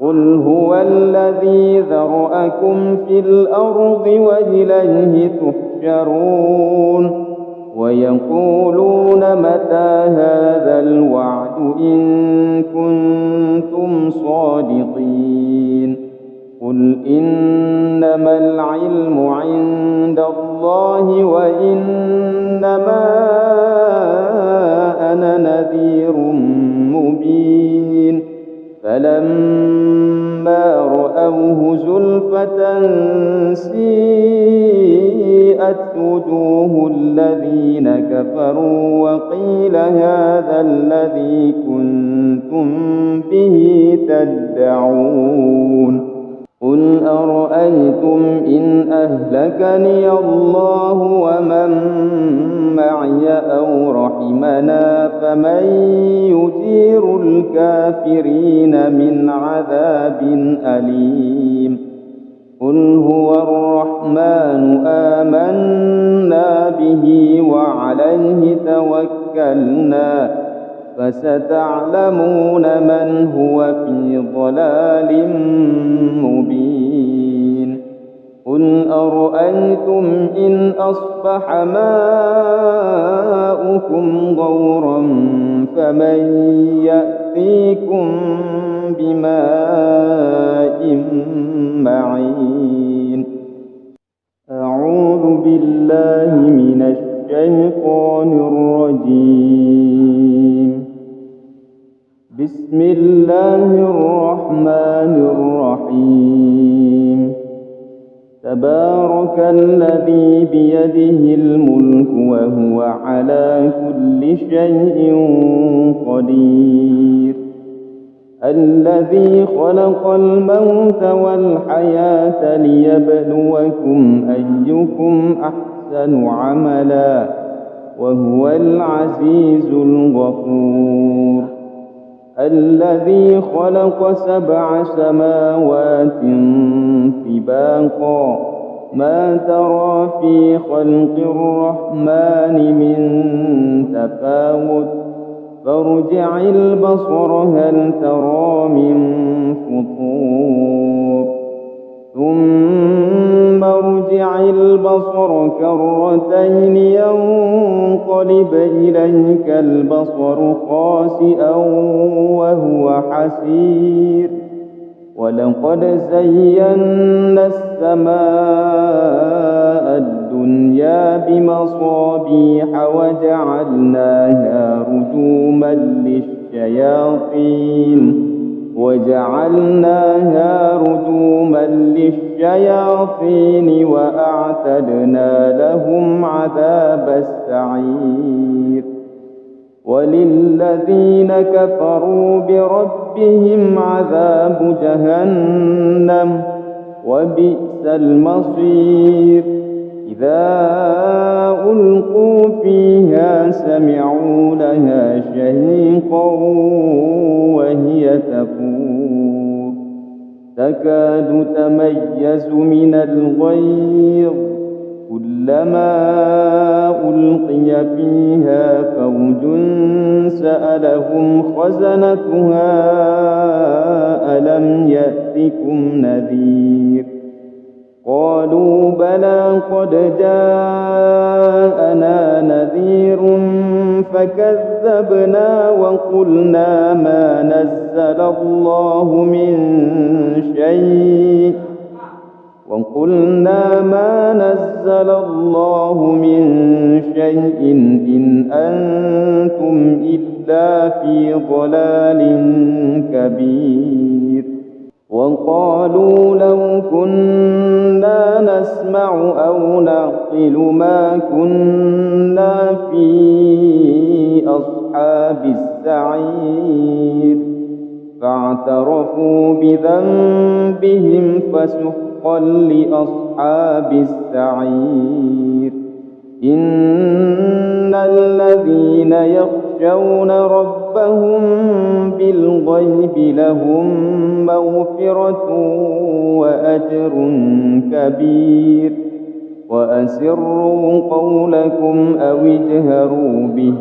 قل هو الذي ذرأكم في الأرض وإليه تحشرون ويقولون متى هذا الوعد إن كنتم صادقين قل إنما العلم عند الله وإنما أنا نذير مبين فلما رأوه زلفة سيئت وجوه الذين كفروا وقيل هذا الذي كنتم به تدعون قل أرأيتم إن أهلكني الله ومن معي أو رحمنا فمن يجير الكافرين من عذاب أليم قل هو الرحمن آمنا به وعليه توكلنا فستعلمون من هو في ضلال مبين قل أرأيتم إن أصبح ماؤكم غورا فمن يأتيكم بماء معين أعوذ بالله من الشيطان الرجيم بسم الله الرحمن الرحيم تبارك الذي بيده الملك وهو على كل شيء قدير الذي خلق الموت والحياة ليبلوكم أيكم أحسن عملا وهو العزيز الغفور الذي خلق 7 سماوات طباقا ما ترى في خلق الرحمن من تفاوت فارجع البصر هل ترى من فطور ثم ارجع البصر كرتين ينقلب إليك البصر خاسئا وهو حسير ولقد زينا السماء الدنيا بمصابيح وجعلناها رجوما للشياطين وأعتدنا لهم عذاب السعير وللذين كفروا بربهم عذاب جهنم وبئس المصير إذا ألقوا فيها سمعوا لها شهيقا وهي تفور تكاد تميز من الغيظ كلما ألقي فيها فوج سألهم خزنتها ألم يأتكم نذير قالوا بلى قد جاءنا نذير فكذبنا وقلنا ما نزل الله من شيء إن أنتم إلا في ضلال كبير. وقالوا لو كنا نسمع أو نعقل ما كنا في أصحاب السعير فاعترفوا بذنبهم فسحقا لأصحاب السعير. إن الذين يخشون ربهم بالغيب لهم مغفرة وأجر كبير. وأسروا قولكم أو اجهروا به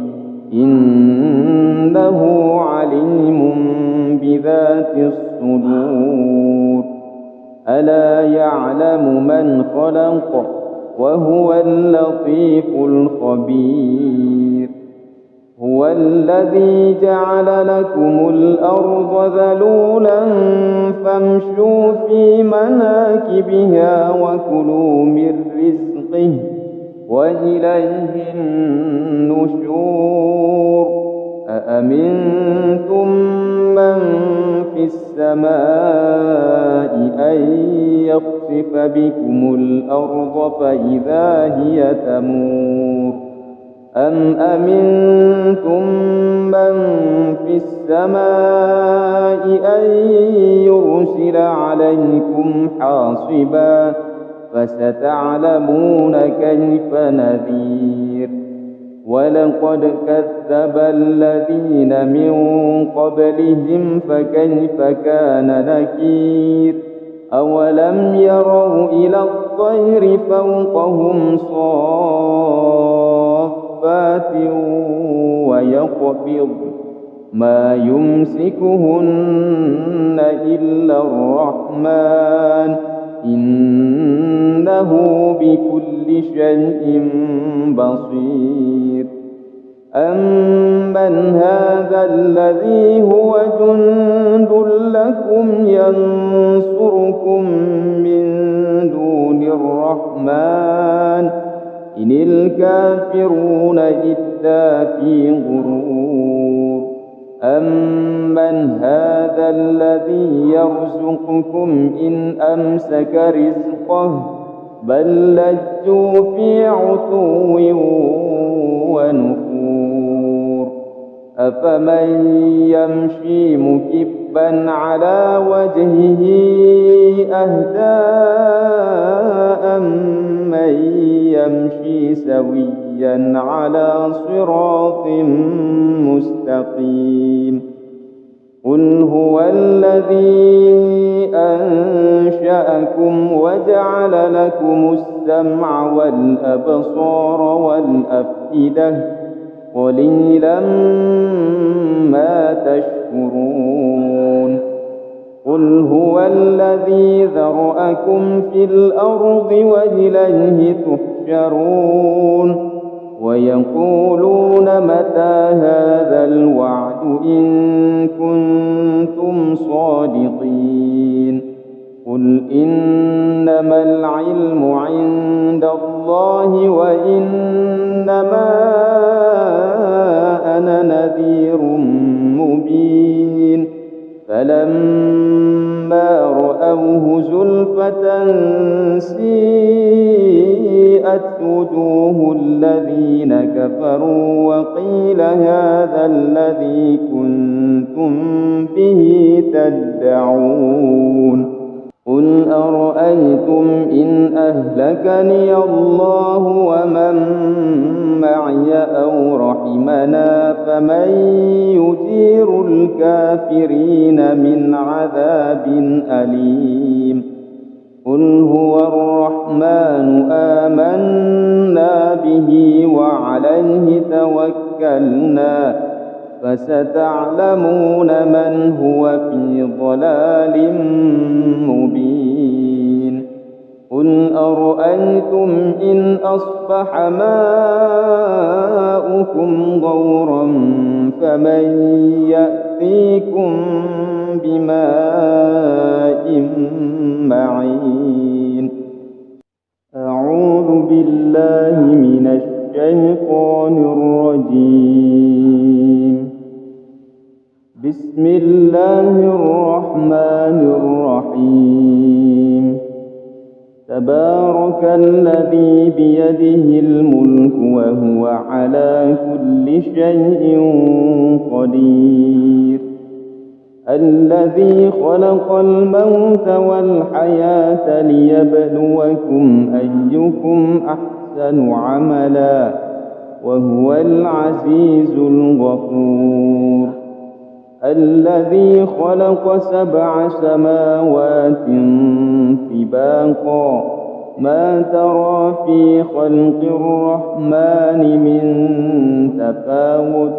إنه عليم بذات الصدور. ألا يعلم من خلق وهو اللطيف الخبير. هو الذي جعل لكم الأرض ذلولا فامشوا في مناكبها وكلوا من رزقه وإليه النشور. أأمنتم من في السماء أن يخسف بكم الأرض فإذا هي تمور أم أمنتم من في السماء أن يرسل عليكم حاصبا فستعلمون كيف نذير. ولقد كذب الذين من قبلهم فكيف كان نكير. أولم يروا إلى الطير فوقهم صافات ويقبض ما يمسكهن إلا الرحمن إنه بكل شيء بصير. أمن هذا الذي هو جند لكم ينصركم من دون الرحمن إن الكافرون إلا في غرور. أمن هذا الذي يرزقكم إن أمسك رزقه بل لجوا في عتو ونفور. أفمن يمشي مكبا على وجهه أهدى أمن يمشي سويا على صراط مستقيم. قل هو الذي أنشأكم وجعل لكم السمع والأبصار والأفئدة قليلا ما تشكرون. قل هو الذي ذرأكم في الأرض وإليه تحشرون. ويقولون متى هذا الوعد إن كنتم صادقين. قل إنما العلم عند الله وإنما أنا نذير مبين. فلما رأوه زلفة سيئت وجوه الذين كفروا وقيل هذا الذي كنتم به تدعون. قل أرأيتم إن أهلكني الله ومن معي أو رحمنا فمن يجير الكافرين من عذاب أليم. قل هو الرحمن آمنا به وعليه توكلنا فستعلمون من هو في ضلال مبين. قل أرأيتم إن أصبح ماؤكم غورا فمن يأتيكم بماء معين. أعوذ بالله من الشيطان الرجيم. بسم الله الرحمن الرحيم. تبارك الذي بيده الملك وهو على كل شيء قدير. الذي خلق الموت والحياة ليبلوكم أيكم أحسن عملا وهو العزيز الغفور. الذي خلق 7 سماوات طباقا ما ترى في خلق الرحمن من تفاوت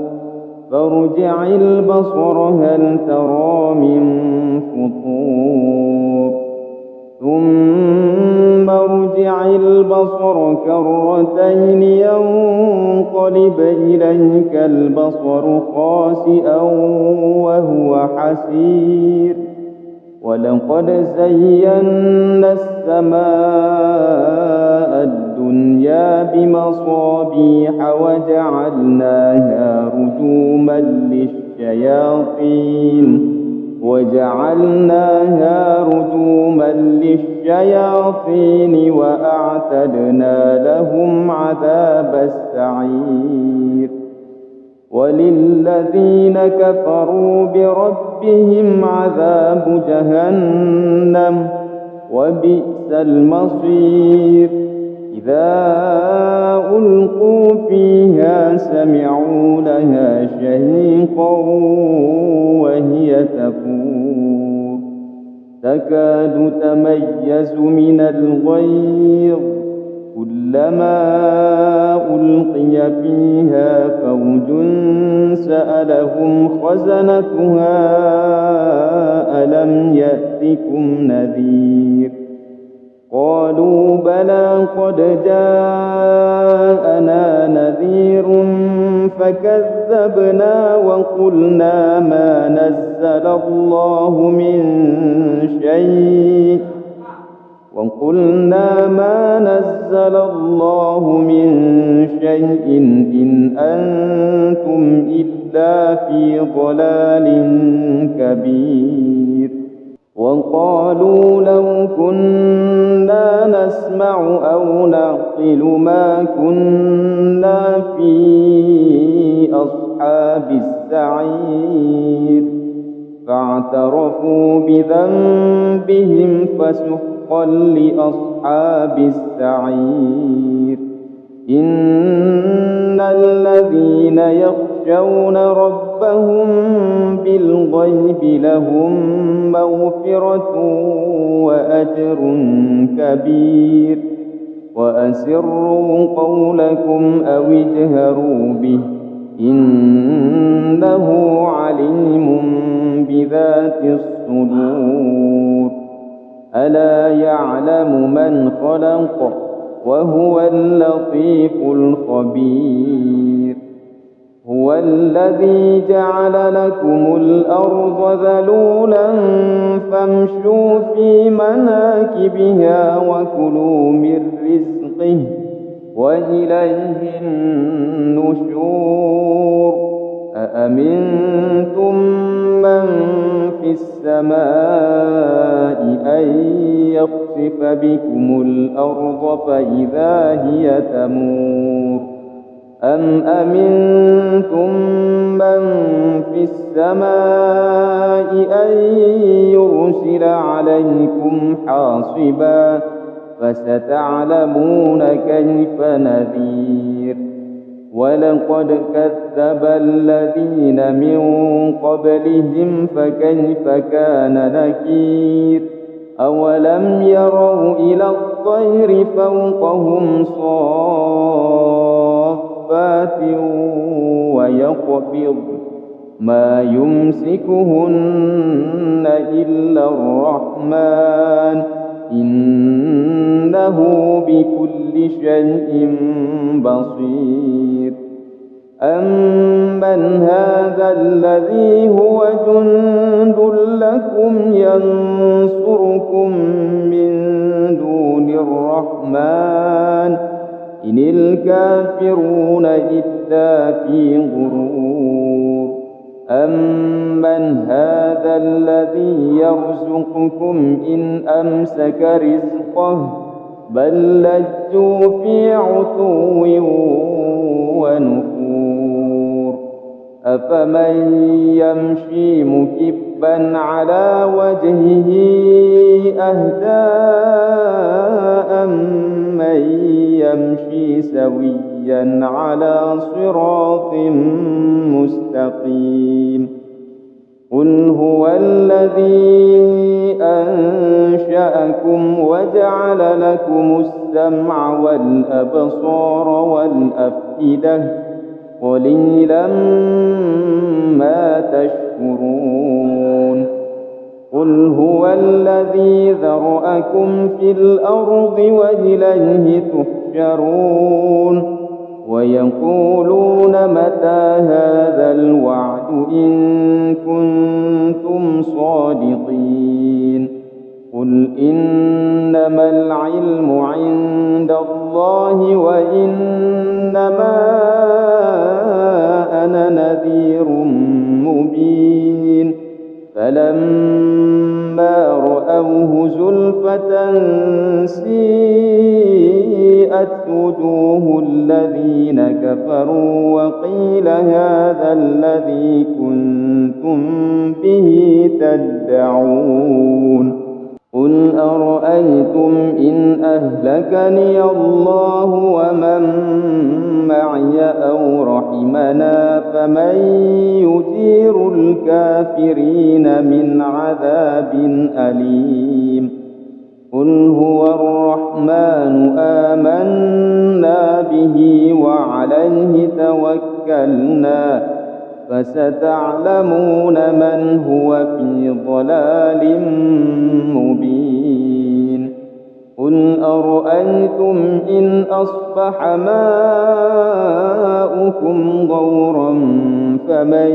فارجع البصر هل ترى من فطور ثم ارجع البصر كرتين ينقلب إليك البصر خاسئا وهو حسير. ولقد زينا السماء الدنيا بمصابيح وجعلناها رجوما للشياطين وأعتدنا لهم عذاب السعير. وللذين كفروا بربهم عذاب جهنم وبئس المصير. إذا ألقوا فيها سمعوا لها شهيقا وهي تفور تكاد تميز من الغيظ كلما ألقي فيها فوج سألهم خزنتها ألم يأتكم نذير قالوا بلى قد جاءنا نذير فكذبنا وقلنا ما نزل الله من شيء إن أنتم إلا في ضلال كبير. وقالوا لو كنا نسمع أو نعقل ما كنا في أصحاب السعير فاعترفوا بذنبهم فسحقا لأصحاب السعير. إن الذين يخشون ربهم بالغيب لهم مغفرة وأجر كبير. وأسروا قولكم أو اجهروا به إنه عليم بذات الصدور. ألا يعلم من خلق وهو اللطيف الخبير. هو الذي جعل لكم الأرض ذلولا فامشوا في مناكبها وكلوا من رزقه وإليه النشور. أأمنتم من في السماء أن يخسف بكم الأرض فإذا هي تمور أم أمنتم من في السماء أن يرسل عليكم حاصبا فستعلمون كيف نذير. ولقد كذب الذين من قبلهم فكيف كان نكير. أولم يروا إلى الطير فوقهم صافات ويقبض ما يمسكهن إلا الرحمن إنه بكل شيء بصير. أمن هذا الذي هو جند لكم ينصركم من دون الرحمن إن الكافرون إلا في غرور. أمن هذا الذي يرزقكم إن أمسك رزقه بل لجوا في عتو ونفور. أفمن يمشي مكبا على وجهه أهدى أمن يمشي سويا على صراط مستقيم. قل هو الذي أنشأكم وجعل لكم السمع والأبصار والأفئدة قليلا ما تشكرون. قل هو الذي ذرأكم في الأرض وإليه تحشرون. ويقولون متى هذا الوعد إن كنتم صادقين. قل إنما العلم عند الله وإنما أنا نذير مبين. فلما رأوه زلفة سيئت وجوه الذين كفروا وقيل هذا الذي كنتم به تدعون. قل أرأيتم إن أهلكني الله ومن معي أو رحمنا فمن يجير الكافرين من عذاب أليم. قل هو الرحمن آمنا به وعليه توكلنا فستعلمون من هو في ضلال مبين. قل أرأيتم إن أصبح ماؤكم غورا فمن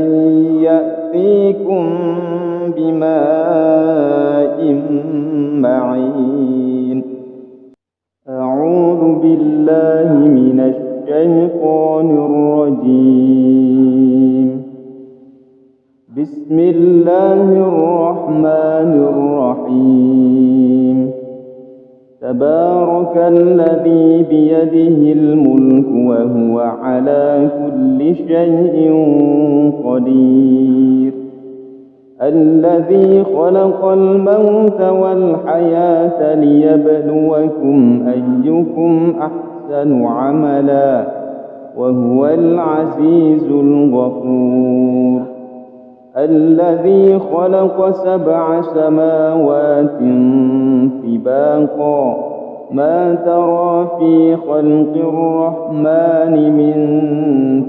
يأتيكم بماء معين. أعوذ بالله من الشيطان الرجيم. بسم الله الرحمن الرحيم. تبارك الذي بيده الملك وهو على كل شيء قدير. الذي خلق الموت والحياة ليبلوكم أيكم أحسن عملا وهو العزيز الغفور. الذي خلق 7 سماوات طباقا ما ترى في خلق الرحمن من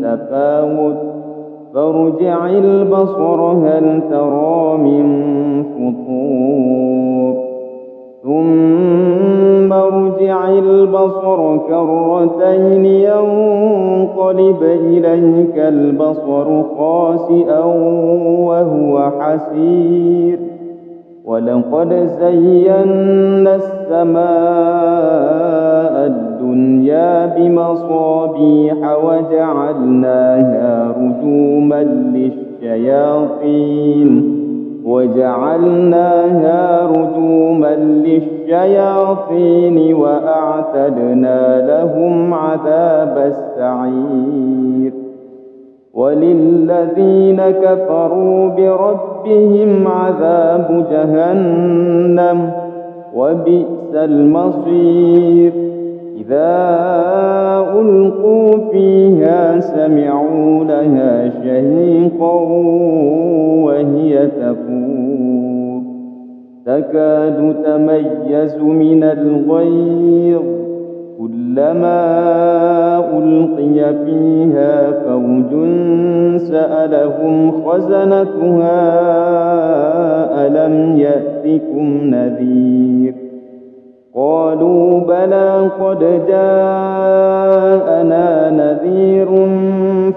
تفاوت فارجع البصر هل ترى من فطور ثم ارجع البصر كرتين ينقلب إليك البصر خاسئا وهو حسير. ولقد زينا السماء الدنيا بمصابيح وجعلناها رجوما للشياطين وأعتدنا لهم عذاب السعير. وللذين كفروا بربهم عذاب جهنم وبئس المصير. إذا ألقوا فيها سمعوا لها شهيقا وهي تفور تكاد تميز من الغيظ كلما ألقي فيها فوج سألهم خزنتها ألم يأتكم نذير قالوا بلى قد جاءنا نذير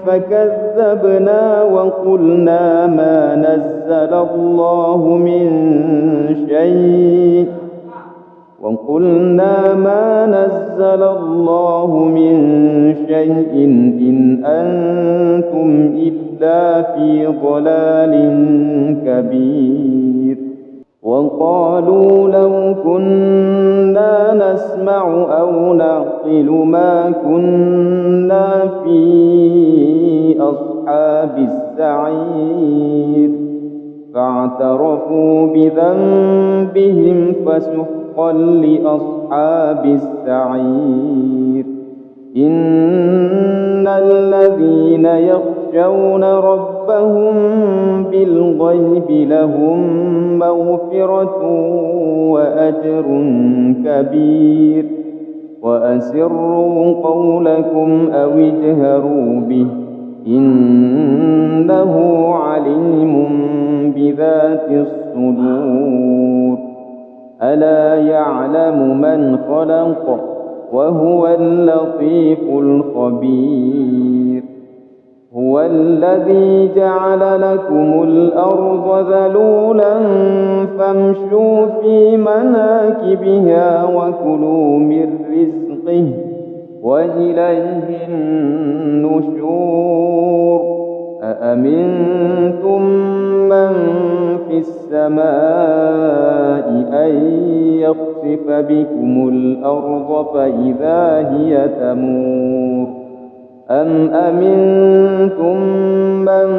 فكذبنا وقلنا ما نزل الله من شيء إن أنتم إلا في ضلال كبير. وقالوا لو كنا نسمع أو نعقل ما كنا في أصحاب السعير فاعترفوا بذنبهم فسحقا لأصحاب السعير. إن الذين يخشون ربهم بالغيب لهم مغفرة وأجر كبير. وأسروا قولكم أو اجهروا به إنه عليم بذات الصدور. ألا يعلم من خلق وهو اللطيف الخبير. هو الذي جعل لكم الأرض ذلولا فامشوا في مناكبها وكلوا من رزقه وإليه النشور. أأمنتم من في السماء أن يخسف بكم الأرض فإذا هي تمور أم أمنتم من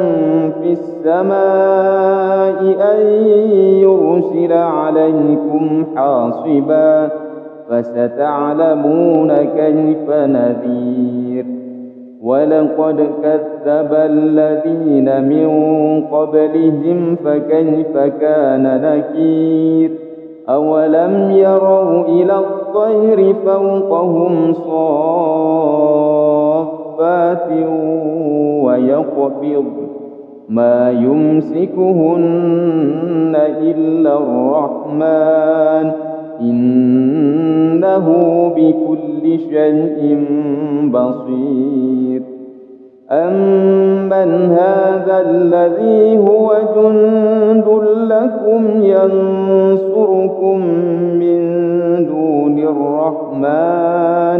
في السماء أن يرسل عليكم حاصبا فستعلمون كيف نذير. ولقد كذب الذين من قبلهم فكيف كان نكير. أولم يروا إلى الطير فوقهم صافات ويقبض ما يمسكهن إلا الرحمن إنه بكل شيء بصير. أمن هذا الذي هو جند لكم ينصركم من دون الرحمن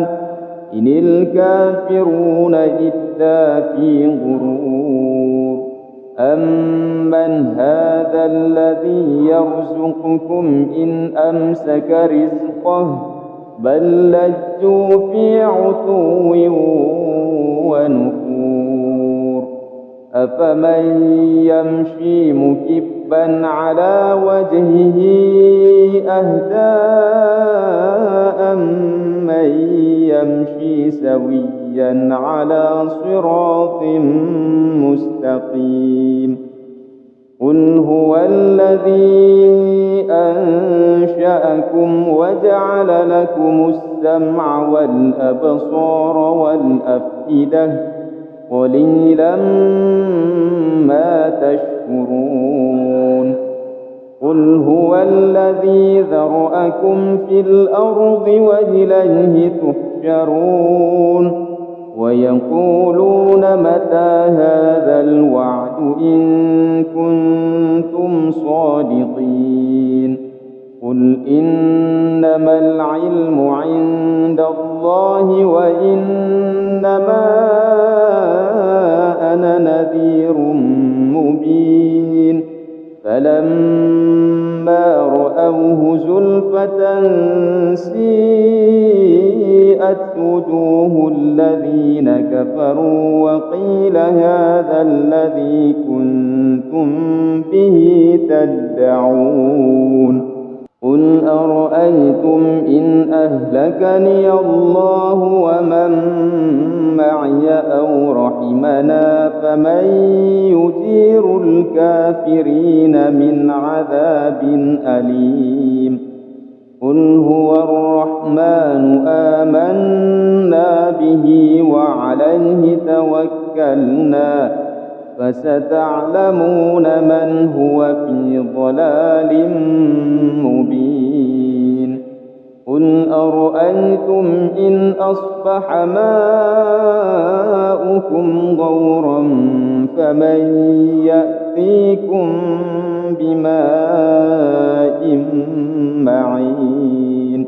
إن الكافرون إلا في غرور. أمن هذا الذي يرزقكم إن أمسك رزقه بل لجوا في عتو ونفور. أفمن يمشي مكبا على وجهه أهدى أمن يمشي سويا على صراط مستقيم. قل هو الذي أنشأكم وجعل لكم السمع والأبصار والأفئدة قليلا ما تشكرون. قل هو الذي ذرأكم في الأرض وإليه تحشرون. ويقولون متى هذا الوعد إن كنتم صادقين. قل إنما العلم عند الله وإنما أنا نذير مبين. فلما رأوه زلفة سيئت وجوه الذين كفروا وقيل هذا الذي كنتم به تدعون. قل أرأيتم إن أهلكني الله ومن معي أو رحمنا فمن يجير الكافرين من عذاب أليم. قل هو الرحمن آمنا به وعليه توكلنا فستعلمون من هو في ضلال مبين. قل أرأيتم إن أصبح ماؤكم غورا فمن يأتيكم بماء معين.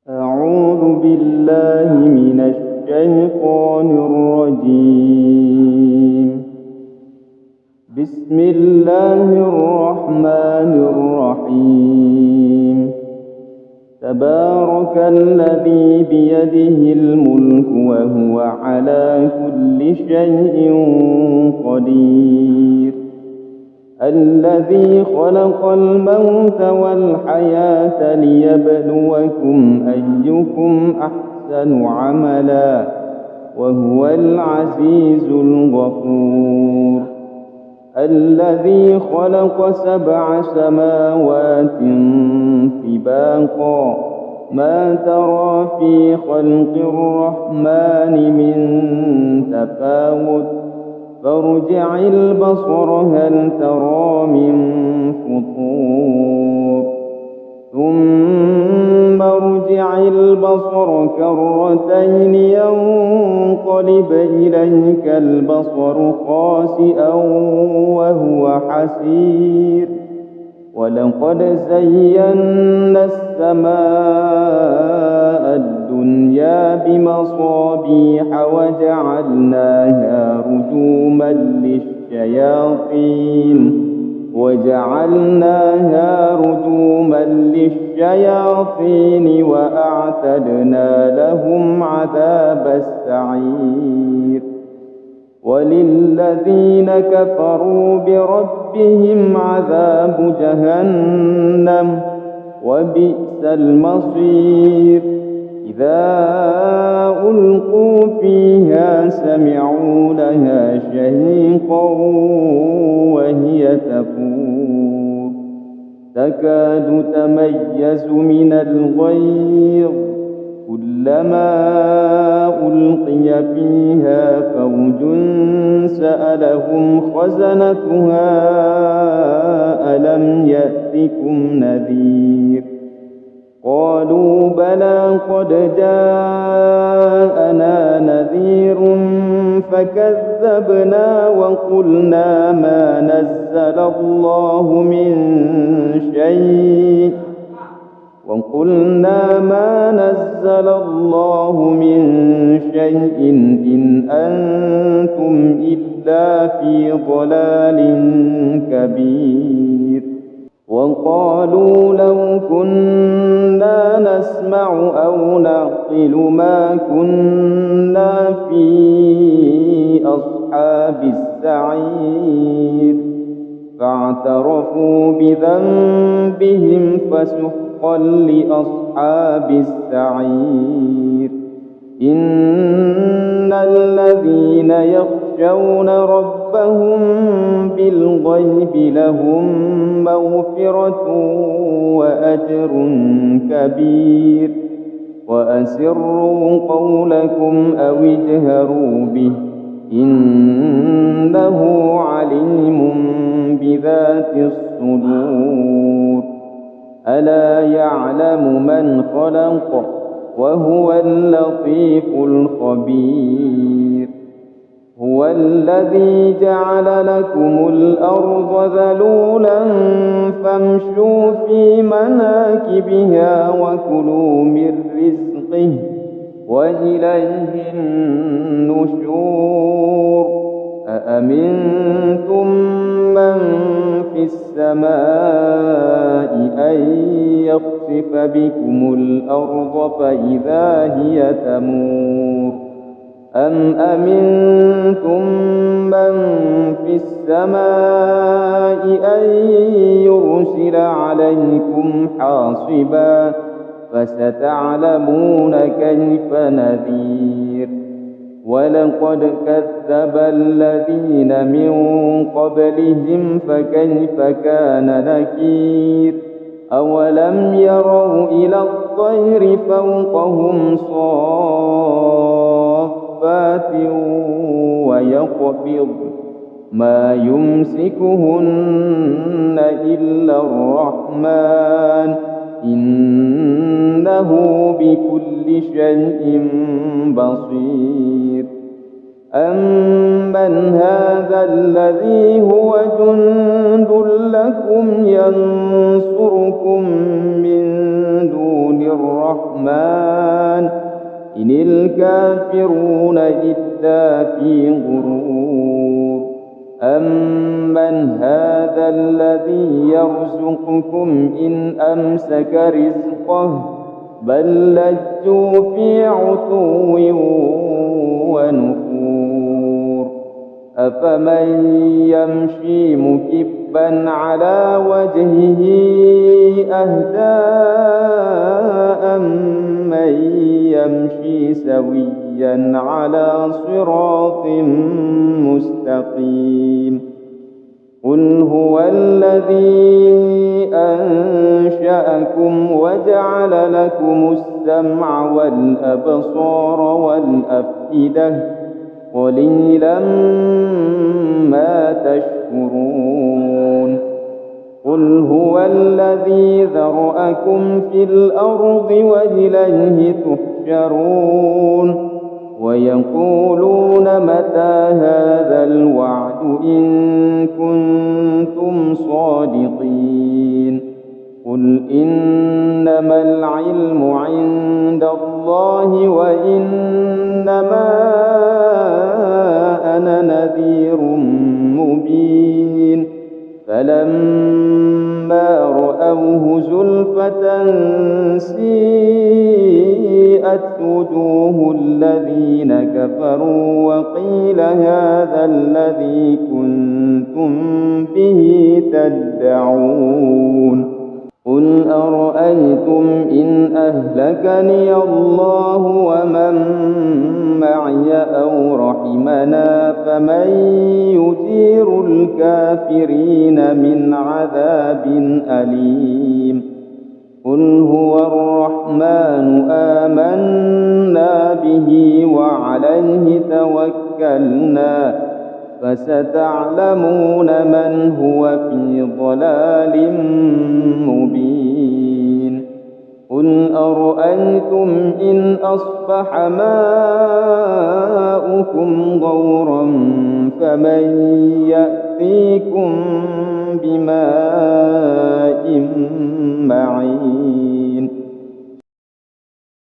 أعوذ بالله من الشيطان الرجيم. بسم الله الرحمن الرحيم. تبارك الذي بيده الملك وهو على كل شيء قدير. الذي خلق الموت والحياة ليبلوكم أيكم أحسن عملا وهو العزيز الغفور. الذي خلق 7 سماوات طباقا ما ترى في خلق الرحمن من تفاوت فارجع البصر هل ترى من فطور ثم ارجع البصر كرتين ينقلب إليك البصر خاسئا وهو حسير. ولقد زينا السماء الدنيا بمصابيح وجعلناها رجوما للشياطين وأعتدنا لهم عذاب السعير. وللذين كفروا بربهم عذاب جهنم وبئس المصير. إذا ألقوا فيها سمعوا لها شهيقا وهي تفور تكاد تميز من الغيظ كلما ألقي فيها فوج سألهم خزنتها ألم يأتكم نذير قالوا بلى قد جاءنا نذير فكذبنا وقلنا ما نزل الله من شيء إن أنتم إلا في ضلال كبير. وقالوا لو كنا نسمع أو نعقل ما كنا في أصحاب السعير فاعترفوا بذنبهم فسحقا لأصحاب السعير. إن الذين يخشون ربهم بالغيب لهم مغفرة وأجر كبير. وأسروا قولكم أو اجهروا به إنه عليم بذات الصدور. ألا يعلم من خلق وهو اللطيف الخبير. هو الذي جعل لكم الأرض ذلولا فامشوا في مناكبها وكلوا من رزقه وإليه النشور. أأمنتم من في السماء أن يخسف بكم الأرض فإذا هي تمور أم أمنتم من في السماء أن يرسل عليكم حاصبا فستعلمون كيف نذير. ولقد كذب الذين من قبلهم فكيف كان نكير. أولم يروا إلى الطير فوقهم صافات ويقبض ما يمسكهن إلا الرحمن إنه بكل شيء بصير. أمن هذا الذي هو جند لكم ينصركم من دون الرحمن إن الكافرون إلا في غرور. أمن هذا الذي يرزقكم إن أمسك رزقه بل لجوا في عتو ونفور. أفمن يمشي مكبا على وجهه أهدى أمن يمشي سويا على صراط مستقيم. قل هو الذي أنشأكم وجعل لكم السمع والأبصار والأفئدة قليلا ما تشكرون. قل هو الذي ذرأكم في الأرض وإليه تحشرون. ويقولون متى هذا الوعد إن كنتم صادقين. قل إنما العلم عند الله وإنما أنا نذير مبين. فلما رأوه زلفة سيئت وجوه الذين كفروا وقيل هذا الذي كنتم به تدعون. قل أرأيتم إن أهلكني الله ومن معي أو رحمنا فمن يجير الكافرين من عذاب أليم. قل هو الرحمن آمنا به وعليه توكلنا فستعلمون من هو في ضلال مبين. قل أرأيتم إن أصبح ماؤكم غورا فمن يأتيكم بماء